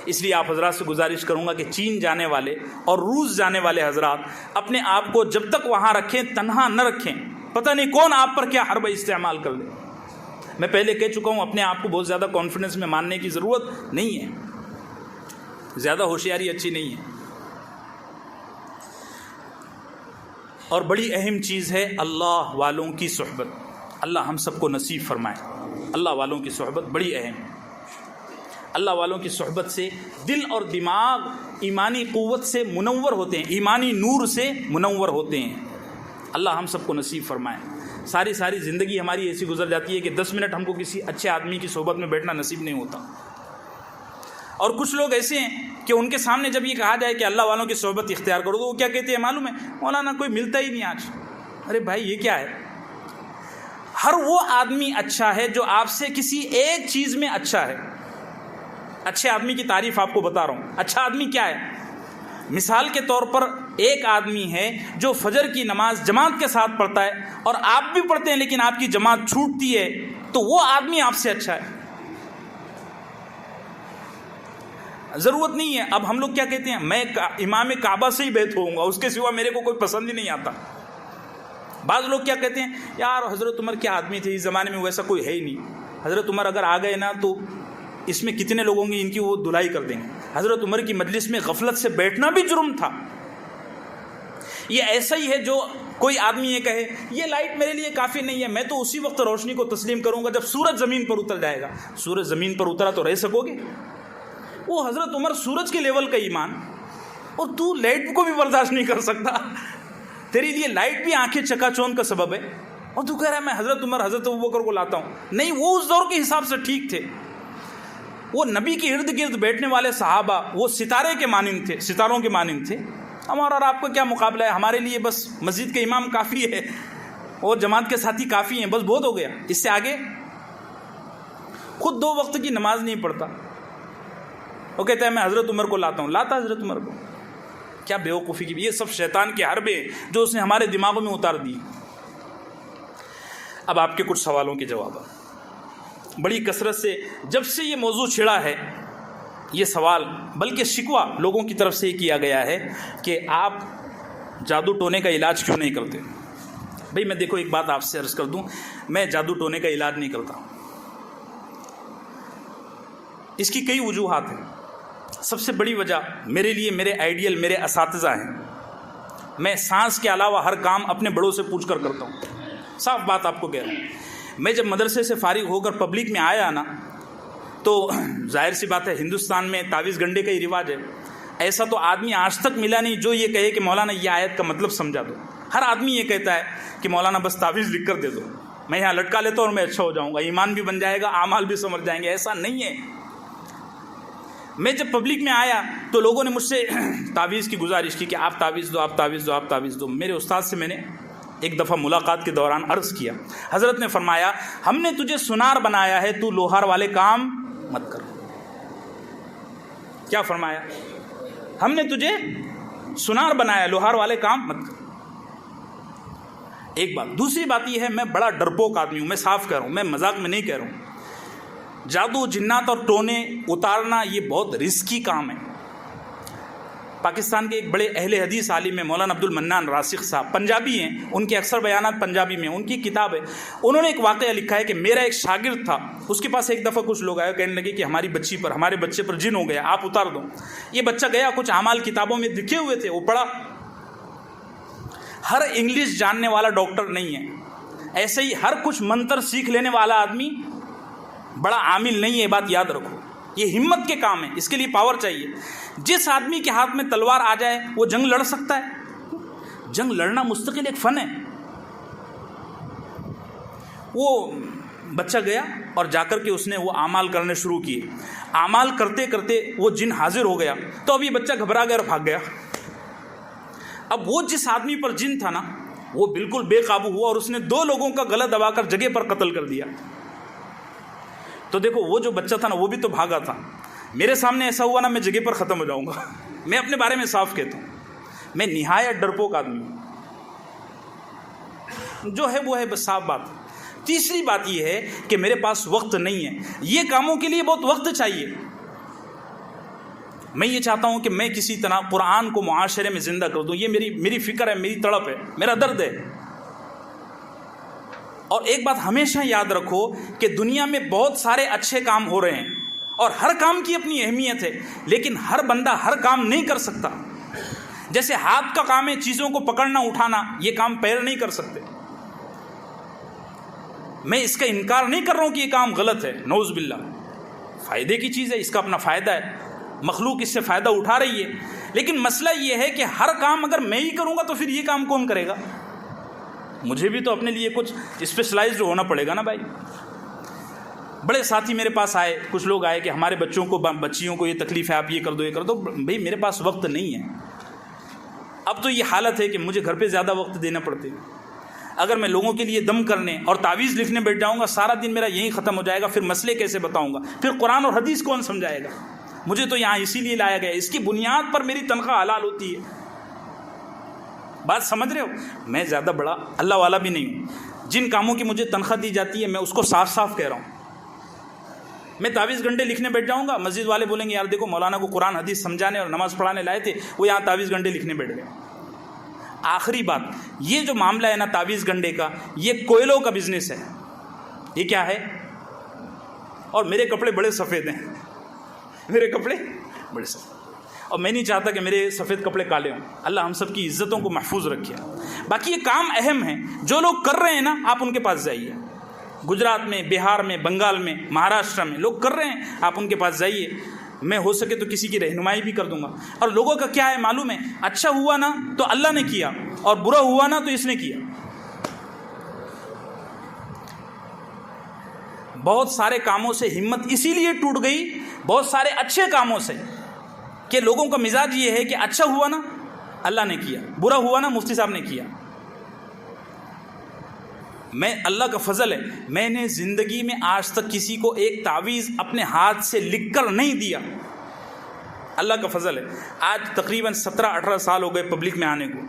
اس لیے آپ حضرات سے گزارش کروں گا کہ چین جانے والے اور روس جانے والے حضرات اپنے آپ کو جب تک وہاں رکھیں تنہا نہ رکھیں، پتہ نہیں کون آپ پر کیا حربہ استعمال کر دے. میں پہلے کہہ چکا ہوں اپنے آپ کو بہت زیادہ کانفیڈنس میں ماننے کی ضرورت نہیں ہے، زیادہ ہوشیاری اچھی نہیں ہے. اور بڑی اہم چیز ہے اللہ والوں کی صحبت. اللہ ہم سب کو نصیب فرمائے. اللہ والوں کی صحبت بڑی اہم ہے. اللہ والوں کی صحبت سے دل اور دماغ ایمانی قوت سے منور ہوتے ہیں، ایمانی نور سے منور ہوتے ہیں. اللہ ہم سب کو نصیب فرمائے. ساری زندگی ہماری ایسی گزر جاتی ہے کہ 10 منٹ ہم کو کسی اچھے آدمی کی صحبت میں بیٹھنا نصیب نہیں ہوتا. اور کچھ لوگ ایسے ہیں کہ ان کے سامنے جب یہ کہا جائے کہ اللہ والوں کی صحبت اختیار کرو تو وہ کیا کہتے ہیں معلوم ہے؟ مولانا کوئی ملتا ہی نہیں آج. ارے بھائی یہ کیا ہے؟ ہر وہ آدمی اچھا ہے جو آپ سے کسی ایک چیز میں اچھا ہے. اچھے آدمی کی تعریف آپ کو بتا رہا ہوں. اچھا آدمی کیا ہے؟ مثال کے طور پر ایک آدمی ہے جو فجر کی نماز جماعت کے ساتھ پڑھتا ہے اور آپ بھی پڑھتے ہیں لیکن آپ کی جماعت چھوٹتی ہے تو وہ آدمی آپ سے اچھا ہے. ضرورت نہیں ہے. اب ہم لوگ کیا کہتے ہیں, میں امام کعبہ سے ہی بیعت ہوؤں گا, اس کے سوا میرے کو کوئی پسند ہی نہیں آتا. بعض لوگ کیا کہتے ہیں, یار حضرت عمر کیا آدمی تھے, اس زمانے میں ویسا کوئی ہے ہی نہیں. حضرت عمر اگر آ گئے نا تو اس میں کتنے لوگ ہوں گے ان کی وہ دھلائی کر دیں گے. حضرت عمر کی مجلس میں غفلت سے بیٹھنا بھی جرم تھا. یہ ایسا ہی ہے جو کوئی آدمی یہ کہے یہ لائٹ میرے لیے کافی نہیں ہے, میں تو اسی وقت روشنی کو تسلیم کروں گا جب سورج زمین پر اتر جائے گا. سورج زمین پر اترا تو رہ سکو گے؟ وہ حضرت عمر سورج کے لیول کا ایمان, اور تو لائٹ کو بھی برداشت نہیں کر سکتا. تیرے لیے لائٹ بھی آنکھیں چکا چوند کا سبب ہے, اور تو کہہ رہا ہے میں حضرت عمر حضرت ابوبکر کو لاتا ہوں. نہیں, وہ اس دور کے حساب سے ٹھیک تھے. وہ نبی کے ارد گرد بیٹھنے والے صحابہ وہ ستارے کے مانند تھے, ستاروں کے مانند تھے. ہمارا اور آپ کو کیا مقابلہ ہے؟ ہمارے لیے بس مسجد کے امام کافی ہے اور جماعت کے ساتھی کافی ہیں, بس بہت ہو گیا. اس سے آگے خود 2 وقت کی نماز نہیں پڑھتا, وہ کہتا ہے میں حضرت عمر کو لاتا ہوں. لاتا حضرت عمر کو, کیا بیوقوفی کی. یہ سب شیطان کے حربے جو اس نے ہمارے دماغوں میں اتار دی. اب آپ کے کچھ سوالوں کے جواب بڑی کثرت سے جب سے یہ موضوع چھڑا ہے, یہ سوال بلکہ شکوہ لوگوں کی طرف سے یہ کیا گیا ہے کہ آپ جادو ٹونے کا علاج کیوں نہیں کرتے. بھئی میں دیکھو ایک بات آپ سے عرض کر دوں, میں جادو ٹونے کا علاج نہیں کرتا. اس کی کئی وجوہات ہیں. سب سے بڑی وجہ میرے لیے میرے آئیڈیل میرے اساتذہ ہیں. میں سانس کے علاوہ ہر کام اپنے بڑوں سے پوچھ کر کرتا ہوں. صاف بات آپ کو کہہ رہا ہوں. میں جب مدرسے سے فارغ ہو کر پبلک میں آیا نا, تو ظاہر سی بات ہے ہندوستان میں تعویذ گنڈے کا ہی رواج ہے. ایسا تو آدمی آج تک ملا نہیں جو یہ کہے کہ مولانا یہ آیت کا مطلب سمجھا دو. ہر آدمی یہ کہتا ہے کہ مولانا بس تعویذ لکھ کر دے دو, میں یہاں لٹکا لیتا ہوں اور میں اچھا ہو جاؤں گا, ایمان بھی بن جائے گا, اعمال بھی سمجھ جائیں گے. ایسا نہیں ہے. میں جب پبلک میں آیا تو لوگوں نے مجھ سے تعویذ کی گزارش کی کہ آپ تعویذ دو, آپ تعویذ دو, آپ تعویذ دو. میرے استاد سے میں نے ایک دفعہ ملاقات کے دوران عرض کیا, حضرت نے فرمایا ہم نے تجھے سنار بنایا ہے, تو لوہار والے کام مت کر. کیا فرمایا؟ ہم نے تجھے سنار بنایا, لوہار والے کام مت کر. ایک بات. دوسری بات یہ ہے میں بڑا ڈرپوک آدمی ہوں, میں صاف کہہ رہا ہوں, میں مذاق میں نہیں کہہ رہا ہوں. جادو جنات اور ٹونے اتارنا یہ بہت رسکی کام ہے. پاکستان کے ایک بڑے اہل حدیث عالم ہیں مولانا عبد المنان راسخ صاحب, پنجابی ہیں, ان کے اکثر بیانات پنجابی میں, ان کی کتاب ہے. انہوں نے ایک واقعہ لکھا ہے کہ میرا ایک شاگرد تھا, اس کے پاس ایک دفعہ کچھ لوگ آئے, کہنے لگے کہ ہماری بچی پر, ہمارے بچے پر جن ہو گیا, آپ اتار دو. یہ بچہ گیا, کچھ اعمال کتابوں میں لکھے ہوئے تھے, وہ پڑھا. ہر انگلش جاننے والا ڈاکٹر نہیں ہے, ایسے ہی ہر کچھ منتر سیکھ لینے والا آدمی بڑا عامل نہیں ہے. یہ بات یاد رکھو, یہ ہمت کے کام ہے, اس کے لیے پاور چاہیے. جس آدمی کے ہاتھ میں تلوار آ جائے وہ جنگ لڑ سکتا ہے. جنگ لڑنا مستقل ایک فن ہے. وہ بچہ گیا اور جا کر کے اس نے وہ اعمال کرنے شروع کیے. اعمال کرتے کرتے وہ جن حاضر ہو گیا, تو اب یہ بچہ گھبرا گیا اور بھاگ گیا. اب وہ جس آدمی پر جن تھا نا, وہ بالکل بے قابو ہوا اور اس نے 2 لوگوں کا گلا دبا کر جگہ پر قتل کر دیا. تو دیکھو وہ جو بچہ تھا نا وہ بھی تو بھاگا تھا. میرے سامنے ایسا ہوا نا میں جگہ پر ختم ہو جاؤں گا. میں اپنے بارے میں صاف کہتا ہوں, میں نہایت ڈرپوک آدمی ہوں. جو ہے وہ ہے, بس صاف بات. تیسری بات یہ ہے کہ میرے پاس وقت نہیں ہے. یہ کاموں کے لیے بہت وقت چاہیے. میں یہ چاہتا ہوں کہ میں کسی طرح قرآن کو معاشرے میں زندہ کر دوں. یہ میری فکر ہے, میری تڑپ ہے, میرا درد ہے. اور ایک بات ہمیشہ یاد رکھو کہ دنیا میں بہت سارے اچھے کام ہو رہے ہیں اور ہر کام کی اپنی اہمیت ہے, لیکن ہر بندہ ہر کام نہیں کر سکتا. جیسے ہاتھ کا کام ہے چیزوں کو پکڑنا اٹھانا, یہ کام پیر نہیں کر سکتے. میں اس کا انکار نہیں کر رہا ہوں کہ یہ کام غلط ہے, نعوذ باللہ, فائدے کی چیز ہے, اس کا اپنا فائدہ ہے, مخلوق اس سے فائدہ اٹھا رہی ہے. لیکن مسئلہ یہ ہے کہ ہر کام اگر میں ہی کروں گا تو پھر یہ کام کون کرے گا؟ مجھے بھی تو اپنے لیے کچھ اسپیشلائزڈ ہونا پڑے گا نا بھائی. بڑے ساتھی میرے پاس آئے, کچھ لوگ آئے کہ ہمارے بچیوں کو یہ تکلیف ہے, آپ یہ کر دو, یہ کر دو. بھائی میرے پاس وقت نہیں ہے. اب تو یہ حالت ہے کہ مجھے گھر پہ زیادہ وقت دینا پڑتے. اگر میں لوگوں کے لیے دم کرنے اور تعویذ لکھنے بیٹھ جاؤں گا, سارا دن میرا یہیں ختم ہو جائے گا. پھر مسئلے کیسے بتاؤں گا؟ پھر قرآن اور حدیث کون سمجھائے گا؟ مجھے تو یہاں اسی لیے لایا گیا, اس کی بنیاد پر میری تنخواہ حلال ہوتی ہے. بات سمجھ رہے ہو؟ میں زیادہ بڑا اللہ والا بھی نہیں ہوں. جن کاموں کی مجھے تنخواہ دی جاتی ہے میں اس کو صاف صاف کہہ رہا ہوں. میں تعویذ گنڈے لکھنے بیٹھ جاؤں گا, مسجد والے بولیں گے یار دیکھو مولانا کو قرآن حدیث سمجھانے اور نماز پڑھانے لائے تھے, وہ یہاں تعویذ گنڈے لکھنے بیٹھ گئے. آخری بات, یہ جو معاملہ ہے نا تعویذ گنڈے کا, یہ کوئلوں کا بزنس ہے. یہ کیا ہے؟ اور میرے کپڑے بڑے سفید ہیں, میرے کپڑے بڑے سفید, اور میں نہیں چاہتا کہ میرے سفید کپڑے کالے ہوں. اللہ ہم سب کی عزتوں کو محفوظ رکھے. باقی یہ کام اہم ہے, جو لوگ کر رہے ہیں نا آپ ان کے پاس جائیے. گجرات میں, بہار میں, بنگال میں, مہاراشٹر میں لوگ کر رہے ہیں, آپ ان کے پاس جائیے. میں ہو سکے تو کسی کی رہنمائی بھی کر دوں گا. اور لوگوں کا کیا ہے معلوم ہے, اچھا ہوا نا تو اللہ نے کیا, اور برا ہوا نا تو اس نے کیا. بہت سارے کاموں سے ہمت اسی لیے ٹوٹ گئی, بہت سارے اچھے کاموں سے, کہ لوگوں کا مزاج یہ ہے کہ اچھا ہوا نا اللہ نے کیا, برا ہوا نا مفتی صاحب نے کیا. میں اللہ کا فضل ہے, میں نے زندگی میں آج تک کسی کو ایک تعویذ اپنے ہاتھ سے لکھ کر نہیں دیا. اللہ کا فضل ہے. آج تقریباً 17-18 سال ہو گئے پبلک میں آنے کو.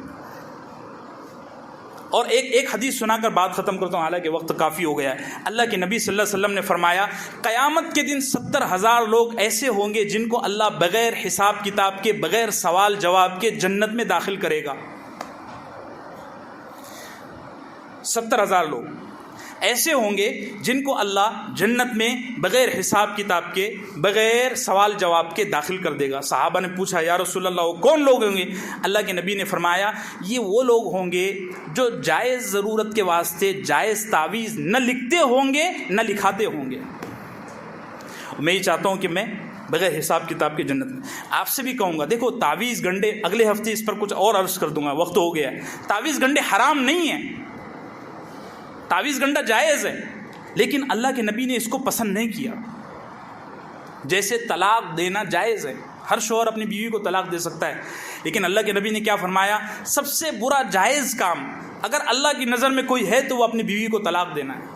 اور ایک حدیث سنا کر بات ختم کرتا ہوں, حالانکہ وقت کافی ہو گیا ہے. اللہ کے نبی صلی اللہ علیہ وسلم نے فرمایا قیامت کے دن 70,000 لوگ ایسے ہوں گے جن کو اللہ بغیر حساب کتاب کے, بغیر سوال جواب کے جنت میں داخل کرے گا. 70,000 لوگ ایسے ہوں گے جن کو اللہ جنت میں بغیر حساب کتاب کے, بغیر سوال جواب کے داخل کر دے گا. صحابہ نے پوچھا یا رسول اللہ وہ کون لوگ ہوں گے؟ اللہ کے نبی نے فرمایا یہ وہ لوگ ہوں گے جو جائز ضرورت کے واسطے جائز تعویذ نہ لکھتے ہوں گے نہ لکھاتے ہوں گے. میں یہ چاہتا ہوں کہ میں بغیر حساب کتاب کے جنت میں. آپ سے بھی کہوں گا دیکھو تعویذ گنڈے, اگلے ہفتے اس پر کچھ اور عرض کر دوں گا, وقت ہو گیا ہے. تعویذ گنڈے حرام نہیں ہیں, تعویذ گنڈا جائز ہے, لیکن اللہ کے نبی نے اس کو پسند نہیں کیا. جیسے طلاق دینا جائز ہے, ہر شوہر اپنی بیوی کو طلاق دے سکتا ہے, لیکن اللہ کے نبی نے کیا فرمایا, سب سے برا جائز کام اگر اللہ کی نظر میں کوئی ہے تو وہ اپنی بیوی کو طلاق دینا ہے.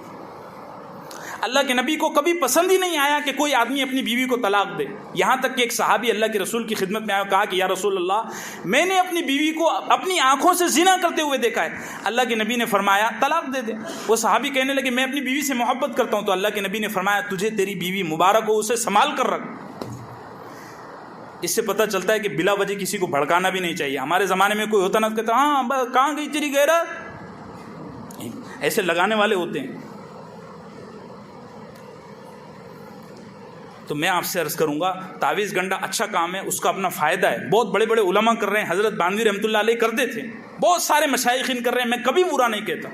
اللہ کے نبی کو کبھی پسند ہی نہیں آیا کہ کوئی آدمی اپنی بیوی کو طلاق دے. یہاں تک کہ ایک صحابی اللہ کے رسول کی خدمت میں آیا, کہا کہ یا رسول اللہ میں نے اپنی بیوی کو اپنی آنکھوں سے زنا کرتے ہوئے دیکھا ہے. اللہ کے نبی نے فرمایا طلاق دے دے. وہ صحابی کہنے لگے میں اپنی بیوی سے محبت کرتا ہوں, تو اللہ کے نبی نے فرمایا تجھے تیری بیوی مبارک ہو, اسے سنبھال کر رکھ. اس سے پتہ چلتا ہے کہ بلا وجہ کسی کو بھڑکانا بھی نہیں چاہیے. ہمارے زمانے میں کوئی ہوتا نا کہتا ہاں کہاں گئی تیری غیرت, ایسے لگانے والے ہوتے ہیں. تو میں آپ سے عرض کروں گا تعویذ گنڈا اچھا کام ہے, اس کا اپنا فائدہ ہے. بہت بڑے بڑے علماء کر رہے ہیں, حضرت بانوی رحمۃ اللہ علیہ کرتے تھے, بہت سارے مشائخین کر رہے ہیں, میں کبھی برا نہیں کہتا,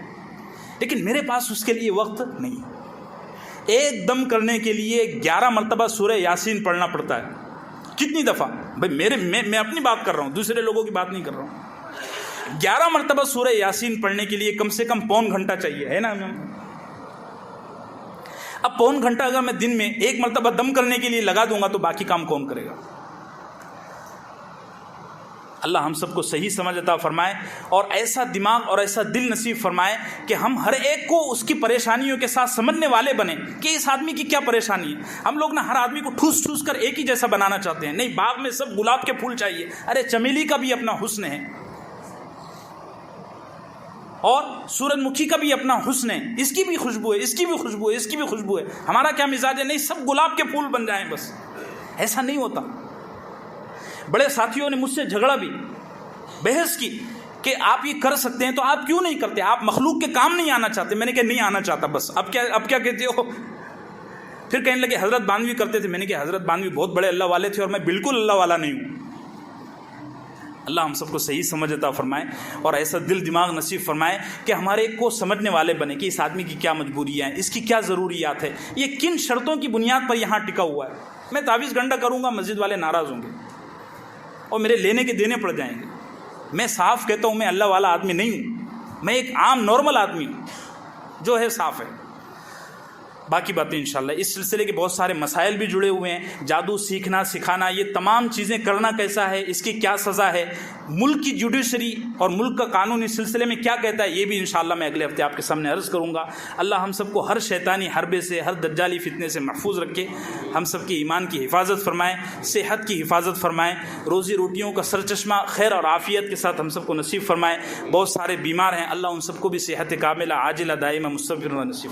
لیکن میرے پاس اس کے لیے وقت نہیں. ایک دم کرنے کے لیے 11 مرتبہ سورہ یاسین پڑھنا پڑتا ہے. کتنی دفعہ بھائی, میں اپنی بات کر رہا ہوں, دوسرے لوگوں کی بات نہیں کر رہا ہوں. 11 مرتبہ سورہ یاسین پڑھنے کے لیے کم سے کم پون گھنٹہ چاہیے, ہے نا. اب پون گھنٹہ اگر میں دن میں 1 مرتبہ دم کرنے کے لیے لگا دوں گا تو باقی کام کون کرے گا؟ اللہ ہم سب کو صحیح سمجھ عطا فرمائے, اور ایسا دماغ اور ایسا دل نصیب فرمائے کہ ہم ہر ایک کو اس کی پریشانیوں کے ساتھ سمجھنے والے بنیں کہ اس آدمی کی کیا پریشانی ہے. ہم لوگ نا ہر آدمی کو ٹھوس ٹھوس کر ایک ہی جیسا بنانا چاہتے ہیں. نہیں, باغ میں سب گلاب کے پھول چاہیے. ارے چمیلی کا بھی اپنا حسن ہے, اور سورج مکھی کا بھی اپنا حسن ہے, اس کی بھی خوشبو ہے, اس کی بھی خوشبو ہے, اس کی بھی خوشبو ہے. ہمارا کیا مزاج ہے, نہیں سب گلاب کے پھول بن جائیں بس. ایسا نہیں ہوتا. بڑے ساتھیوں نے مجھ سے جھگڑا بھی, بحث کی کہ آپ یہ کر سکتے ہیں تو آپ کیوں نہیں کرتے, آپ مخلوق کے کام نہیں آنا چاہتے. میں نے کہا نہیں آنا چاہتا بس. اب کیا کہتے ہو؟ پھر کہنے لگے حضرت بانوی کرتے تھے. میں نے کہا حضرت بانوی بہت بڑے اللہ والے تھے اور میں بالکل اللہ والا نہیں ہوں. اللہ ہم سب کو صحیح سمجھ عطا فرمائے اور ایسا دل دماغ نصیب فرمائے کہ ہمارے کو سمجھنے والے بنے کہ اس آدمی کی کیا مجبوریاں ہیں, اس کی کیا ضروریات ہے, یہ کن شرطوں کی بنیاد پر یہاں ٹکا ہوا ہے. میں تعویذ گنڈا کروں گا, مسجد والے ناراض ہوں گے اور میرے لینے کے دینے پڑ جائیں گے. میں صاف کہتا ہوں میں اللہ والا آدمی نہیں ہوں, میں ایک عام نارمل آدمی ہوں جو ہے صاف ہے. باقی باتیں انشاءاللہ. اس سلسلے کے بہت سارے مسائل بھی جڑے ہوئے ہیں. جادو سیکھنا سکھانا, یہ تمام چیزیں کرنا کیسا ہے, اس کی کیا سزا ہے, ملک کی جوڈیشری اور ملک کا قانون اس سلسلے میں کیا کہتا ہے, یہ بھی انشاءاللہ میں اگلے ہفتے آپ کے سامنے عرض کروں گا. اللہ ہم سب کو ہر شیطانی حربے سے, ہر دجالی فتنے سے محفوظ رکھے, ہم سب کے ایمان کی حفاظت فرمائے, صحت کی حفاظت فرمائے, روزی روٹیوں کا سرچشمہ خیر اور عافیت کے ساتھ ہم سب کو نصیب فرمائے. بہت سارے بیمار ہیں, اللہ ان سب کو بھی صحت کاملہ عاجلہ دائمہ مستمرہ نصیب